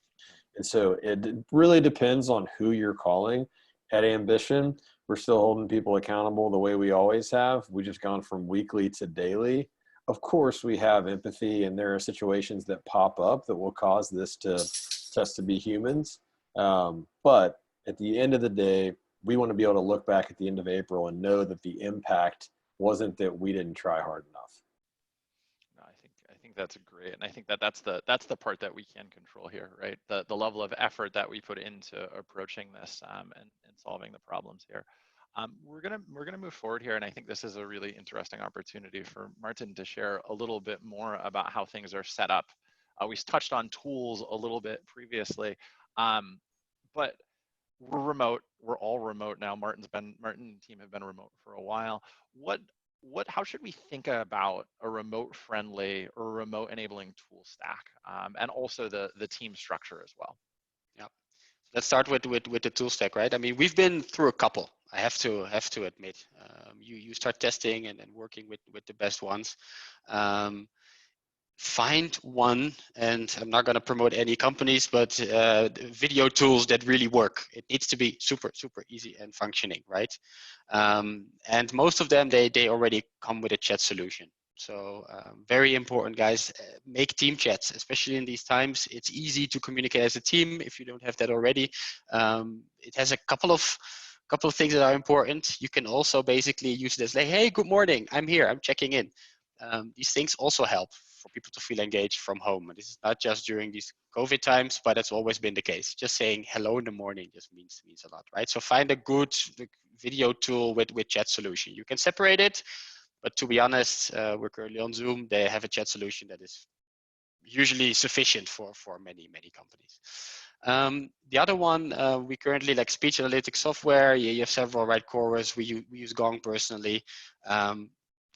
And so it really depends on who you're calling. At Ambition, we're still holding people accountable the way we always have. We just gone from weekly to daily. Of course, we have empathy, and there are situations that pop up that will cause this to us to be humans. But at the end of the day, we want to be able to look back at the end of April and know that the impact wasn't that we didn't try hard enough. I think that's great, and I think that's the part that we can control here, right? The level of effort that we put into approaching this and solving the problems here. We're gonna move forward here, and I think this is a really interesting opportunity for Martin to share a little bit more about how things are set up. We touched on tools a little bit previously, but we're remote. We're all remote now. Martin and team have been remote for a while. How should we think about a remote friendly or remote enabling tool stack, and also the team structure as well? Yeah, let's start with the tool stack, right? I mean, we've been through a couple. I have to admit, you start testing and working with the best ones. Find one, and I'm not going to promote any companies, but video tools that really work. It needs to be super easy and functioning, right? And most of them, they already come with a chat solution. So very important, guys. Make team chats, especially in these times. It's easy to communicate as a team if you don't have that already. It has a couple of things that are important. You can also basically use this like, hey, good morning, I'm here, I'm checking in. These things also help for people to feel engaged from home. And this is not just during these COVID times, but it's always been the case. Just saying hello in the morning just means a lot, right? So find a good video tool with chat solution. You can separate it, but to be honest, we're currently on Zoom. They have a chat solution that is usually sufficient for many companies. The other one, we currently like speech analytics software. You have several, right? Chorus. We use Gong personally.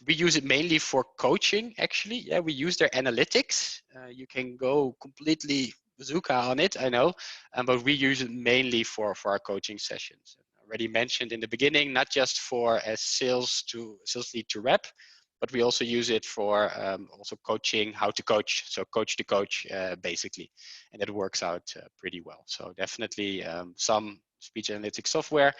We use it mainly for coaching, actually. Yeah, we use their analytics. You can go completely bazooka on it, I know, but we use it mainly for our coaching sessions. Already mentioned in the beginning, not just for as sales lead to rep, but we also use it for also coaching, how to coach. So coach to coach, basically, and it works out pretty well. So definitely some speech analytics software.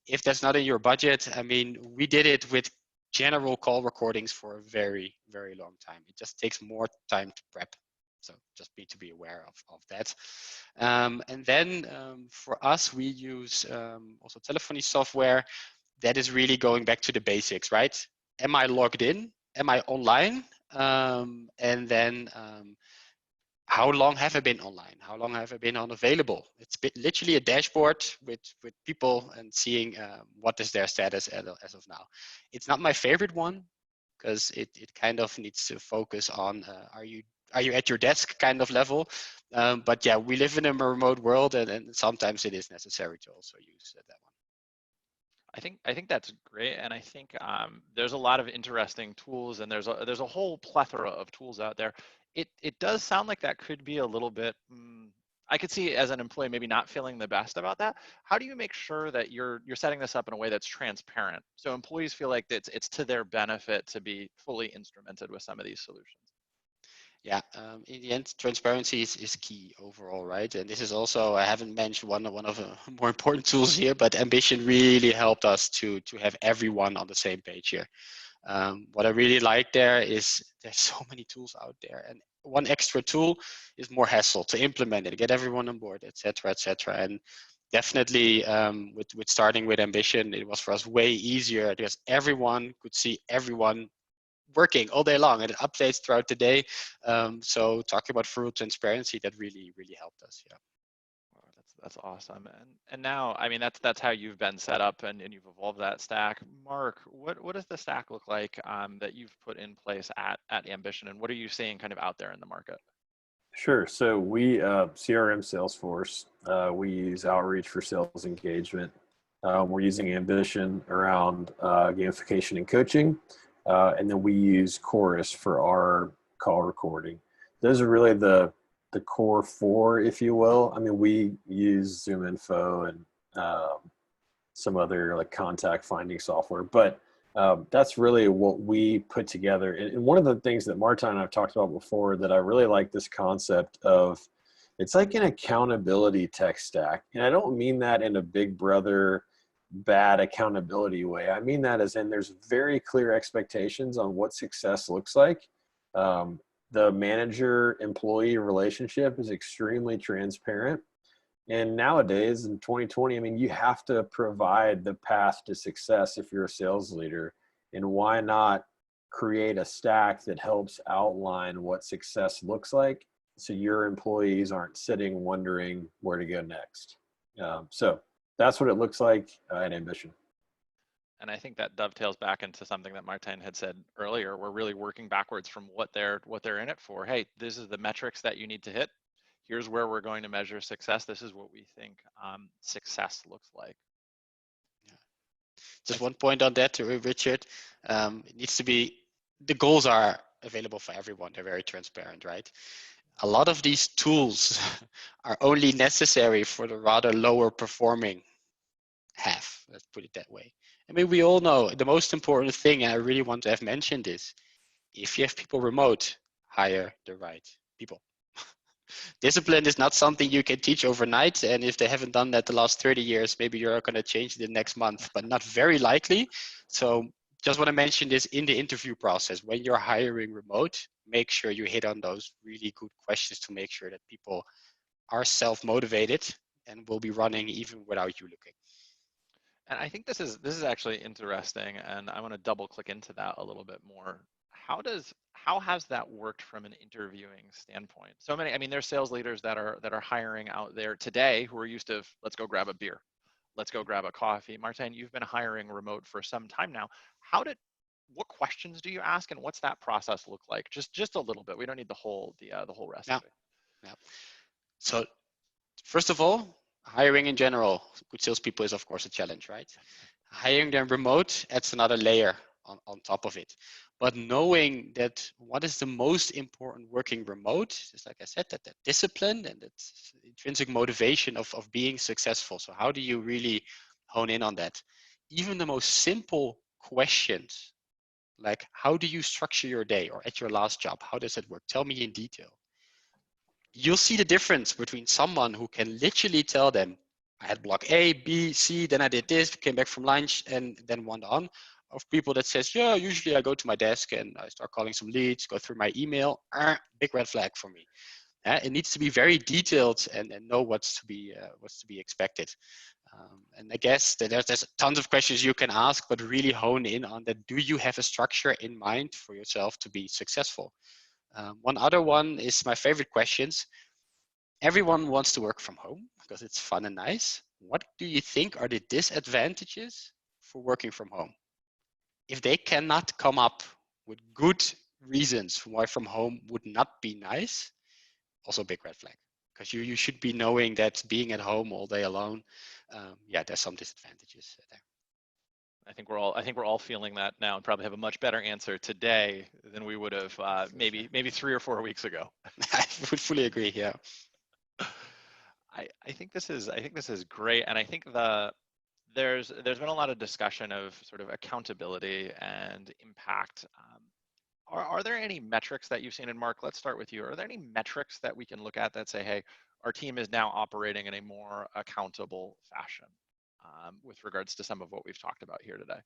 If that's not in your budget, I mean, we did it with general call recordings for a very long time. It just takes more time to prep. So just be aware of that. And then for us, we use also telephony software that is really going back to the basics, right? Am I logged in? Am I online? And then how long have I been online? How long have I been unavailable? It's literally a dashboard with people and seeing what is their status as of now. It's not my favorite one because it kind of needs to focus on are you at your desk kind of level. But yeah, we live in a remote world, and sometimes it is necessary to also use that one. I think that's great, and I think there's a lot of interesting tools, and there's a whole plethora of tools out there. It does sound like that could be a little bit. I could see as an employee maybe not feeling the best about that. How do you make sure that you're setting this up in a way that's transparent, so employees feel like it's to their benefit to be fully instrumented with some of these solutions? Yeah, in the end, transparency is key overall, right? And this is also, I haven't mentioned one of the more important tools here, but Ambition really helped us to have everyone on the same page here. What I really like there is there's so many tools out there, and one extra tool is more hassle to implement it, get everyone on board, etc., etc. And definitely with starting with Ambition, it was for us way easier because everyone could see everyone working all day long, and it updates throughout the day. So talking about full transparency, that really helped us. Yeah. That's awesome. And now, I mean, that's how you've been set up, and you've evolved that stack. Mark, what does the stack look like that you've put in place at Ambition, and what are you seeing kind of out there in the market? Sure. So we CRM Salesforce. We use Outreach for sales engagement. We're using Ambition around gamification and coaching, and then we use Chorus for our call recording. Those are really the core four, if you will. I mean, we use ZoomInfo and some other like contact finding software, but that's really what we put together. And one of the things that Martijn and I've talked about before that I really like this concept of, it's like an accountability tech stack. And I don't mean that in a big brother bad accountability way. I mean that as in there's very clear expectations on what success looks like. The manager employee relationship is extremely transparent. And nowadays in 2020, I mean, you have to provide the path to success if you're a sales leader. And why not create a stack that helps outline what success looks like so your employees aren't sitting wondering where to go next. So that's what it looks like at Ambition. And I think that dovetails back into something that Martijn had said earlier. We're really working backwards from what they're in it for. Hey, this is the metrics that you need to hit. Here's where we're going to measure success. This is what we think success looks like. Yeah. Just one point on that, Richard. It needs to be, the goals are available for everyone. They're very transparent, right? A lot of these tools are only necessary for the rather lower performing half, let's put it that way. I mean, we all know the most important thing, and I really want to have mentioned this, if you have people remote, hire the right people. Discipline is not something you can teach overnight, and if they haven't done that the last 30 years, maybe you're going to change it the next month, but not very likely. So just want to mention this in the interview process. When you're hiring remote, make sure you hit on those really good questions to make sure that people are self-motivated and will be running even without you looking. And I think this is actually interesting, and I want to double click into that a little bit more. How has that worked from an interviewing standpoint? So many, I mean, there's sales leaders that are hiring out there today who are used to, let's go grab a beer, let's go grab a coffee. Martijn, you've been hiring remote for some time now. What questions do you ask, and what's that process look like? Just a little bit. We don't need the whole recipe. Yeah. So first of all, hiring in general, good salespeople is of course a challenge, right? Hiring them remote adds another layer on top of it. But knowing that what is the most important working remote, just like I said, that discipline and that intrinsic motivation of being successful. So how do you really hone in on that? Even the most simple questions, like how do you structure your day, or at your last job, how does it work? Tell me in detail. You'll see the difference between someone who can literally tell them, I had block A, B, C, then I did this, came back from lunch, and then went on, of people that says, yeah, usually I go to my desk and I start calling some leads, go through my email, big red flag for me. It needs to be very detailed and know what's to be expected. And I guess that there's tons of questions you can ask, but really hone in on that. Do you have a structure in mind for yourself to be successful? One other one is my favorite questions. Everyone wants to work from home because it's fun and nice. What do you think are the disadvantages for working from home? If they cannot come up with good reasons why from home would not be nice, also a big red flag, because you should be knowing that being at home all day alone, there's some disadvantages there. I think we're all feeling that now, and probably have a much better answer today than we would have maybe 3 or 4 weeks ago. I would fully agree. Yeah. I think this is great, and I think there's been a lot of discussion of sort of accountability and impact. Are there any metrics that you've seen? And Mark, let's start with you. Are there any metrics that we can look at that say, hey, our team is now operating in a more accountable fashion with regards to some of what we've talked about here today?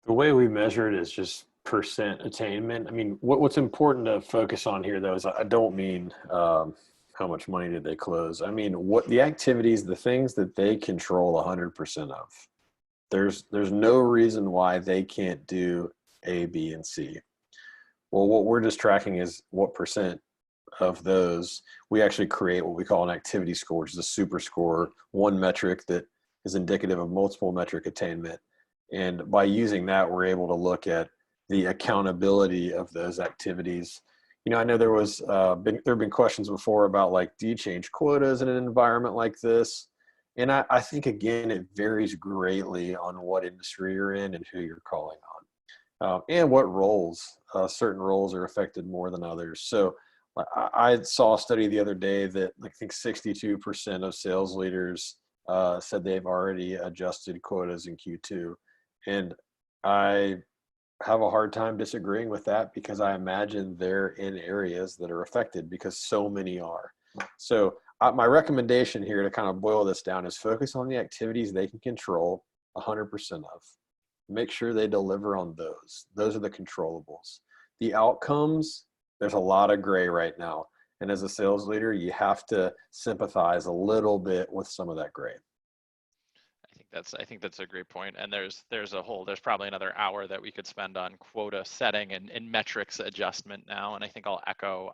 The way we measure it is just percent attainment. I mean, what's important to focus on here, though, is I don't mean how much money did they close. I mean, what the activities, the things that they control 100% of. There's no reason why they can't do A, B, and C. Well, what we're just tracking is what percent of those we actually create what we call an activity score, which is a super score, one metric that is indicative of multiple metric attainment. And by using that, we're able to look at the accountability of those activities. I know there have been questions before about like, do you change quotas in an environment like this? And I think, again, it varies greatly on what industry you're in and who you're calling on, and what roles. Certain roles are affected more than others. So I saw a study the other day that I think 62% of sales leaders said they've already adjusted quotas in Q2. And I have a hard time disagreeing with that, because I imagine they're in areas that are affected, because so many are. So my recommendation here, to kind of boil this down, is focus on the activities they can control 100% of. Make sure they deliver on those. Those are the controllables. The outcomes, there's a lot of gray right now. And as a sales leader, you have to sympathize a little bit with some of that gray. I think that's a great point. And there's probably another hour that we could spend on quota setting and metrics adjustment now. And I think I'll echo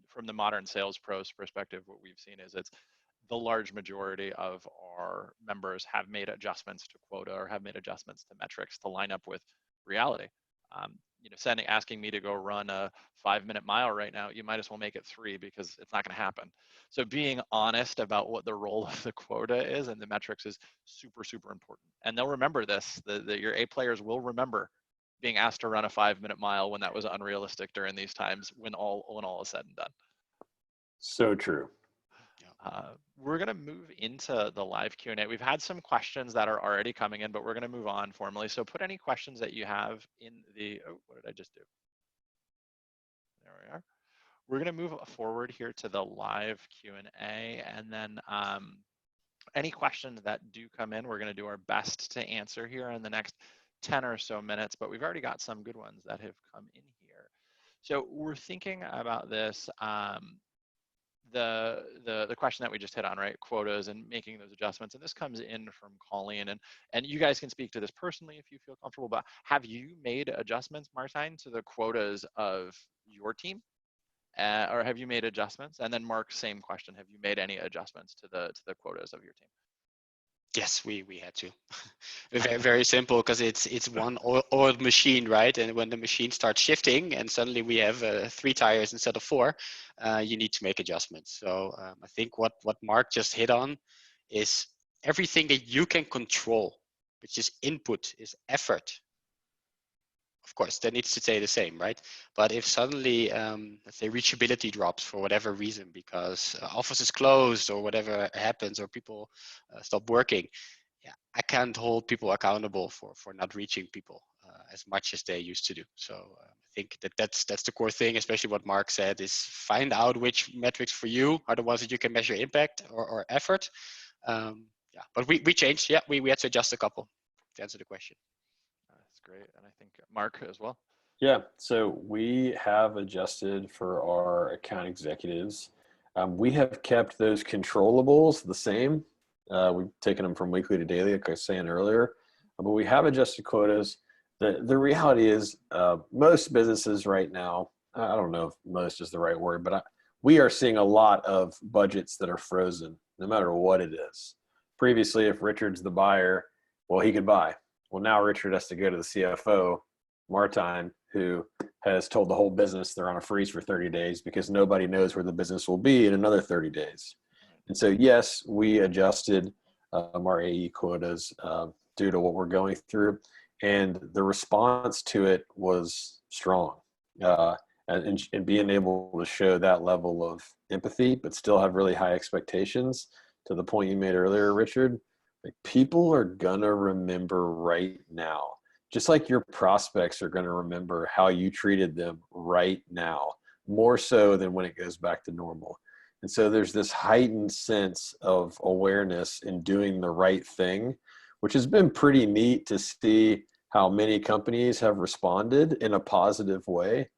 from the modern sales pros perspective, what we've seen is it's the large majority of our members have made adjustments to quota or have made adjustments to metrics to line up with reality. Asking me to go run a 5-minute mile right now, you might as well make it 3, because it's not going to happen. So being honest about what the role of the quota is and the metrics is super, super important. And they'll remember this, your A players will remember being asked to run a 5-minute mile when that was unrealistic during these times, when all is said and done. So true. We're going to move into the live Q&A. We've had some questions that are already coming in, but we're going to move on formally. So put any questions that you have in the, what did I just do? There we are. We're going to move forward here to the live Q&A, and then any questions that do come in, we're going to do our best to answer here in the next 10 or so minutes, but we've already got some good ones that have come in here. So we're thinking about this, the question that we just hit on, right? Quotas and making those adjustments. And this comes in from Colleen, and you guys can speak to this personally if you feel comfortable, but have you made adjustments, Martijn, to the quotas of your team? Or have you made adjustments? And then Mark, same question. Have you made any adjustments to the quotas of your team? Yes, we had to. Very, very simple, because it's one oiled machine, right? And when the machine starts shifting and suddenly we have 3 tires instead of 4, you need to make adjustments. So I think what Mark just hit on is everything that you can control, which is input, is effort. Of course, that needs to stay the same, right? But if suddenly, let's say, reachability drops for whatever reason, because office is closed or whatever happens, or people stop working, yeah, I can't hold people accountable for not reaching people as much as they used to do. So I think that's the core thing, especially what Mark said, is find out which metrics for you are the ones that you can measure impact or effort. Yeah, but we changed. Yeah, we had to adjust a couple to answer the question. That's great. And I think Mark as well. Yeah, so we have adjusted for our account executives. We have kept those controllables the same. We've taken them from weekly to daily, like I was saying earlier, but we have adjusted quotas. The reality is most businesses right now, I don't know if most is the right word, but we are seeing a lot of budgets that are frozen, no matter what it is. Previously, if Richard's the buyer, well, he could buy. Well, now Richard has to go to the CFO, Martijn, who has told the whole business they're on a freeze for 30 days because nobody knows where the business will be in another 30 days. And so, yes, we adjusted our AE quotas due to what we're going through, and the response to it was strong. And being able to show that level of empathy, but still have really high expectations, to the point you made earlier, Richard, like, people are gonna remember right now, just like your prospects are gonna remember how you treated them right now, more so than when it goes back to normal. And so there's this heightened sense of awareness in doing the right thing, which has been pretty neat to see how many companies have responded in a positive way.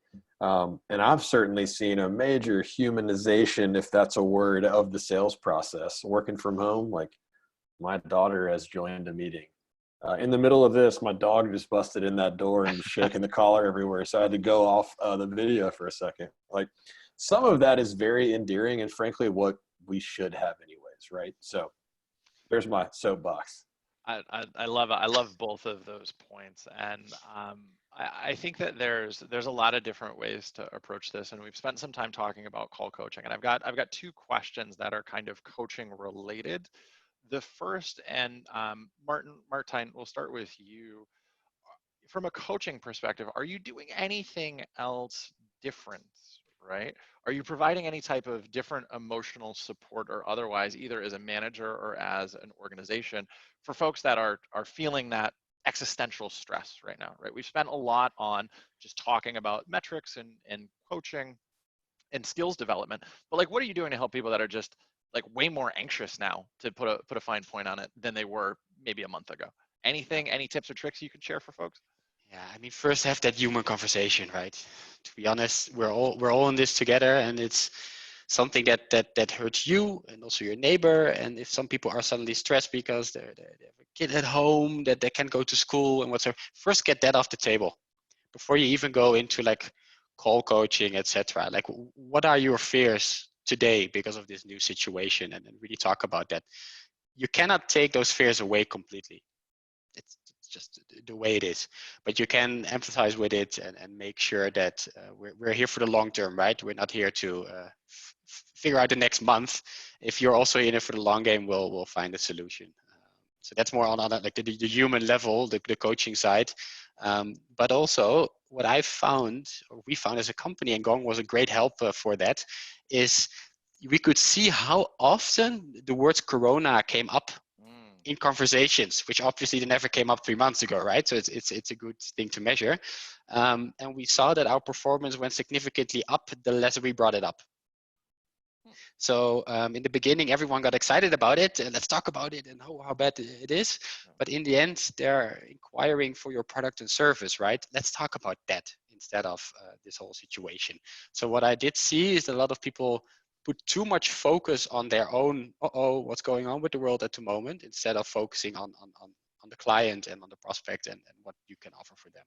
And I've certainly seen a major humanization, if that's a word, of the sales process. Working from home, like, my daughter has joined a meeting. In the middle of this, my dog just busted in that door and was shaking the collar everywhere. So I had to go off the video for a second. Like, some of that is very endearing and frankly what we should have anyways, right? So there's my soapbox. I love it. I love both of those points, and I think that there's a lot of different ways to approach this, and we've spent some time talking about call coaching, and I've got two questions that are kind of coaching related. The first, and Martijn, we'll start with you. From a coaching perspective, are you doing anything else different, right? Are you providing any type of different emotional support or otherwise, either as a manager or as an organization, for folks that are feeling that existential stress right now, right? We've spent a lot on just talking about metrics and coaching and skills development, but like, what are you doing to help people that are just like way more anxious now, to put a fine point on it, than they were maybe a month ago? Anything, any tips or tricks you can share for folks? Yeah, I mean, first have that human conversation, right? To be honest, we're all in this together, and it's something that hurts you and also your neighbor. And if some people are suddenly stressed because they have a kid at home that they can't go to school and whatsoever, first get that off the table before you even go into like call coaching, etc. Like, what are your fears today because of this new situation, and really talk about that. You cannot take those fears away completely. It's just the way it is, but you can empathize with it and make sure that we're here for the long term, right? We're not here to figure out the next month. If you're also in it for the long game, we'll find a solution. So that's more on like the human level, the coaching side. But also what I found, or we found as a company, and Gong was a great help for that, is we could see how often the words Corona came up in conversations, which obviously they never came up 3 months ago, right? So it's a good thing to measure. And we saw that our performance went significantly up the less we brought it up. So in the beginning, everyone got excited about it, and let's talk about it and how bad it is. But in the end, they're inquiring for your product and service, right? Let's talk about that instead of this whole situation. So what I did see is that a lot of people put too much focus on their own, what's going on with the world at the moment, instead of focusing on the client and on the prospect and what you can offer for them.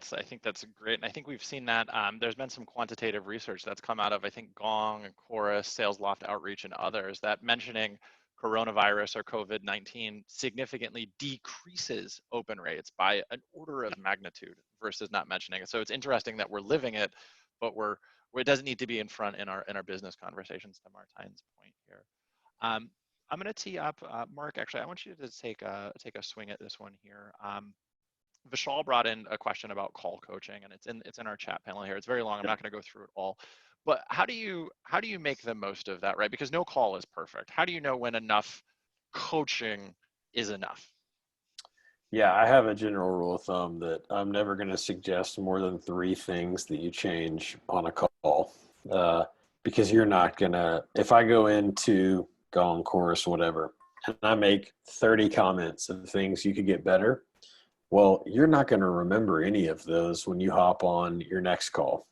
I think that's great, and I think we've seen that there's been some quantitative research that's come out of, I think, Gong and Chorus, Sales Loft Outreach, and others, that mentioning coronavirus or COVID-19 significantly decreases open rates by an order of magnitude versus not mentioning it. So it's interesting that we're living it, but it doesn't need to be in front in our business conversations, to Martijn's point here. I'm going to tee up Mark. Actually, I want you to take a swing at this one here. Vishal brought in a question about call coaching, and it's in our chat panel here. It's very long. I'm not going to go through it all, but how do you make the most of that, right? Because no call is perfect. How do you know when enough coaching is enough? Yeah, I have a general rule of thumb that I'm never going to suggest more than 3 things that you change on a call, because you're not going to, if I go into Gong, Chorus, whatever, and I make 30 comments of things you could get better, well, you're not going to remember any of those when you hop on your next call,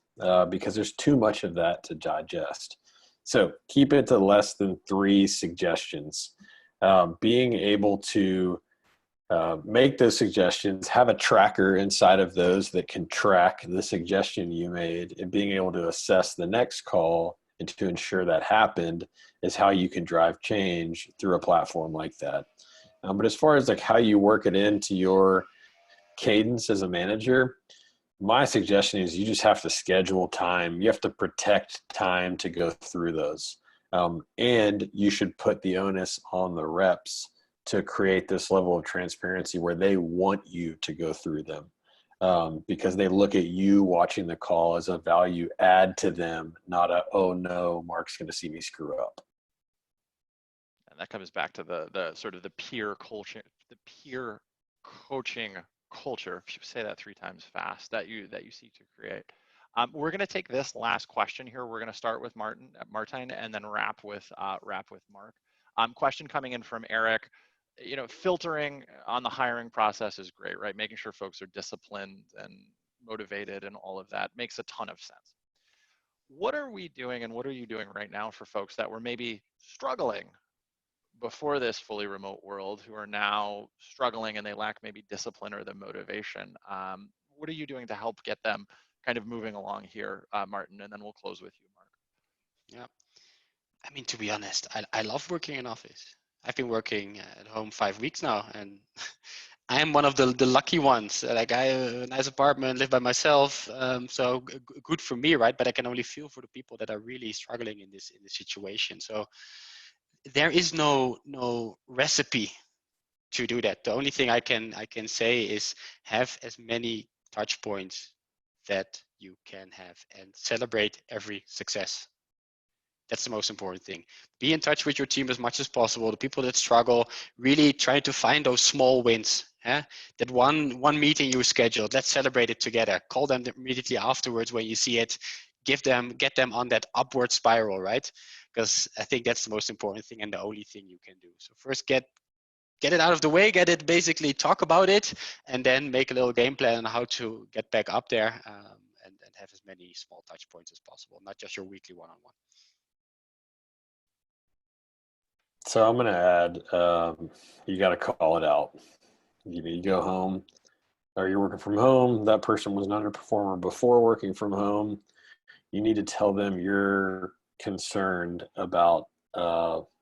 because there's too much of that to digest. So keep it to less than 3 suggestions. Being able to make those suggestions, have a tracker inside of those that can track the suggestion you made, and being able to assess the next call and to ensure that happened is how you can drive change through a platform like that. But as far as like how you work it into your cadence as a manager, my suggestion is you just have to schedule time. You have to protect time to go through those. And you should put the onus on the reps to create this level of transparency where they want you to go through them, because they look at you watching the call as a value add to them, not a, oh no, Mark's going to see me screw up. And that comes back to the sort of the peer coaching culture, if you say that 3 times fast, that you seek to create. We're going to take this last question here. We're going to start with Martijn, and then wrap with Mark. Question coming in from Eric. You know, filtering on the hiring process is great, right? Making sure folks are disciplined and motivated and all of that makes a ton of sense. What are we doing, and what are you doing right now for folks that were maybe struggling before this fully remote world, who are now struggling and they lack maybe discipline or the motivation? What are you doing to help get them kind of moving along here, Martin? And then we'll close with you, Mark. Yeah, I mean, to be honest, I love working in office. I've been working at home 5 weeks now, and I am one of the lucky ones. Like I have a nice apartment, live by myself, so good for me, right? But I can only feel for the people that are really struggling in this situation. So there is no recipe to do that. The only thing I can say is have as many touch points that you can have and celebrate every success. That's the most important thing. Be in touch with your team as much as possible. The people that struggle, really try to find those small wins. That one meeting you scheduled, let's celebrate it together. Call them immediately afterwards when you see it. Get them on that upward spiral, right? Because I think that's the most important thing and the only thing you can do. So first get it out of the way, get it, basically talk about it, and then make a little game plan on how to get back up there, and have as many small touch points as possible, not just your weekly one-on-one. So I'm going to add, you got to call it out. You go home, or you're working from home. That person was an underperformer before working from home. You need to tell them you're concerned about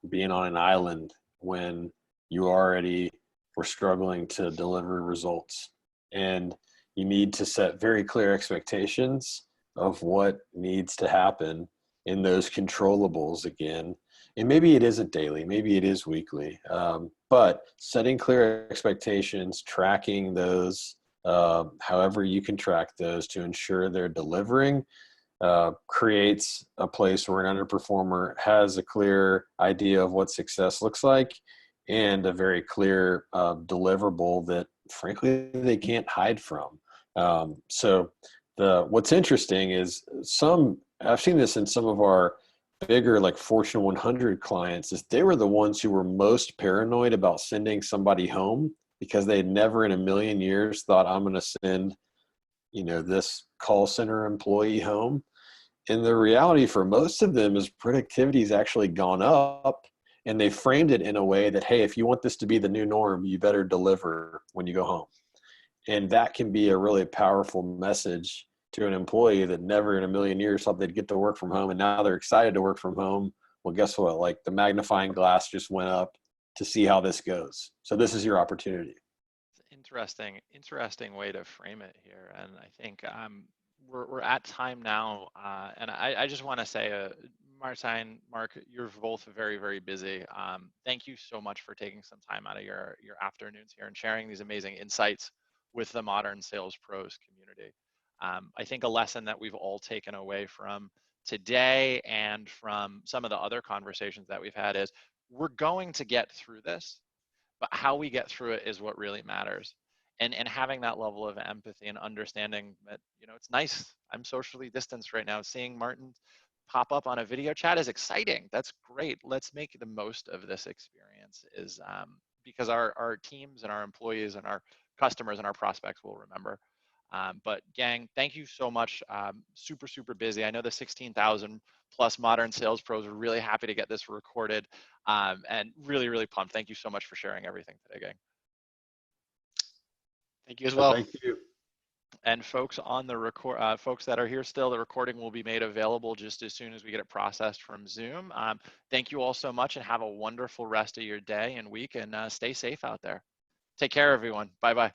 being on an island when you already were struggling to deliver results. And you need to set very clear expectations of what needs to happen in those controllables again. And maybe it isn't daily, maybe it is weekly, but setting clear expectations, tracking those, however you can track those to ensure they're delivering, creates a place where an underperformer has a clear idea of what success looks like and a very clear deliverable that frankly they can't hide from. So what's interesting is I've seen this in some of our bigger like Fortune 100 clients, is they were the ones who were most paranoid about sending somebody home because they had never in a million years thought, I'm going to send, this call center employee home. And the reality for most of them is productivity has actually gone up, and they framed it in a way that, hey, if you want this to be the new norm, you better deliver when you go home. And that can be a really powerful message to an employee that never in a million years thought they'd get to work from home, and now they're excited to work from home. Well, guess what? Like the magnifying glass just went up to see how this goes. So this is your opportunity. Interesting way to frame it here. And I think we're at time now. And I just want to say, Martijn, Mark, you're both very, very busy. Thank you so much for taking some time out of your afternoons here and sharing these amazing insights with the modern sales pros community. I think a lesson that we've all taken away from today and from some of the other conversations that we've had is we're going to get through this, but how we get through it is what really matters. And having that level of empathy and understanding that, it's nice. I'm socially distanced right now. Seeing Martin pop up on a video chat is exciting. That's great. Let's make the most of this experience, because our teams and our employees and our customers and our prospects will remember. But gang, thank you so much. Super, super busy. I know the 16,000 plus modern sales pros are really happy to get this recorded, and really, really pumped. Thank you so much for sharing everything today, gang. Thank you as well. Thank you. And folks on the folks that are here still, the recording will be made available just as soon as we get it processed from Zoom. Thank you all so much, and have a wonderful rest of your day and week, and stay safe out there. Take care, everyone. Bye-bye.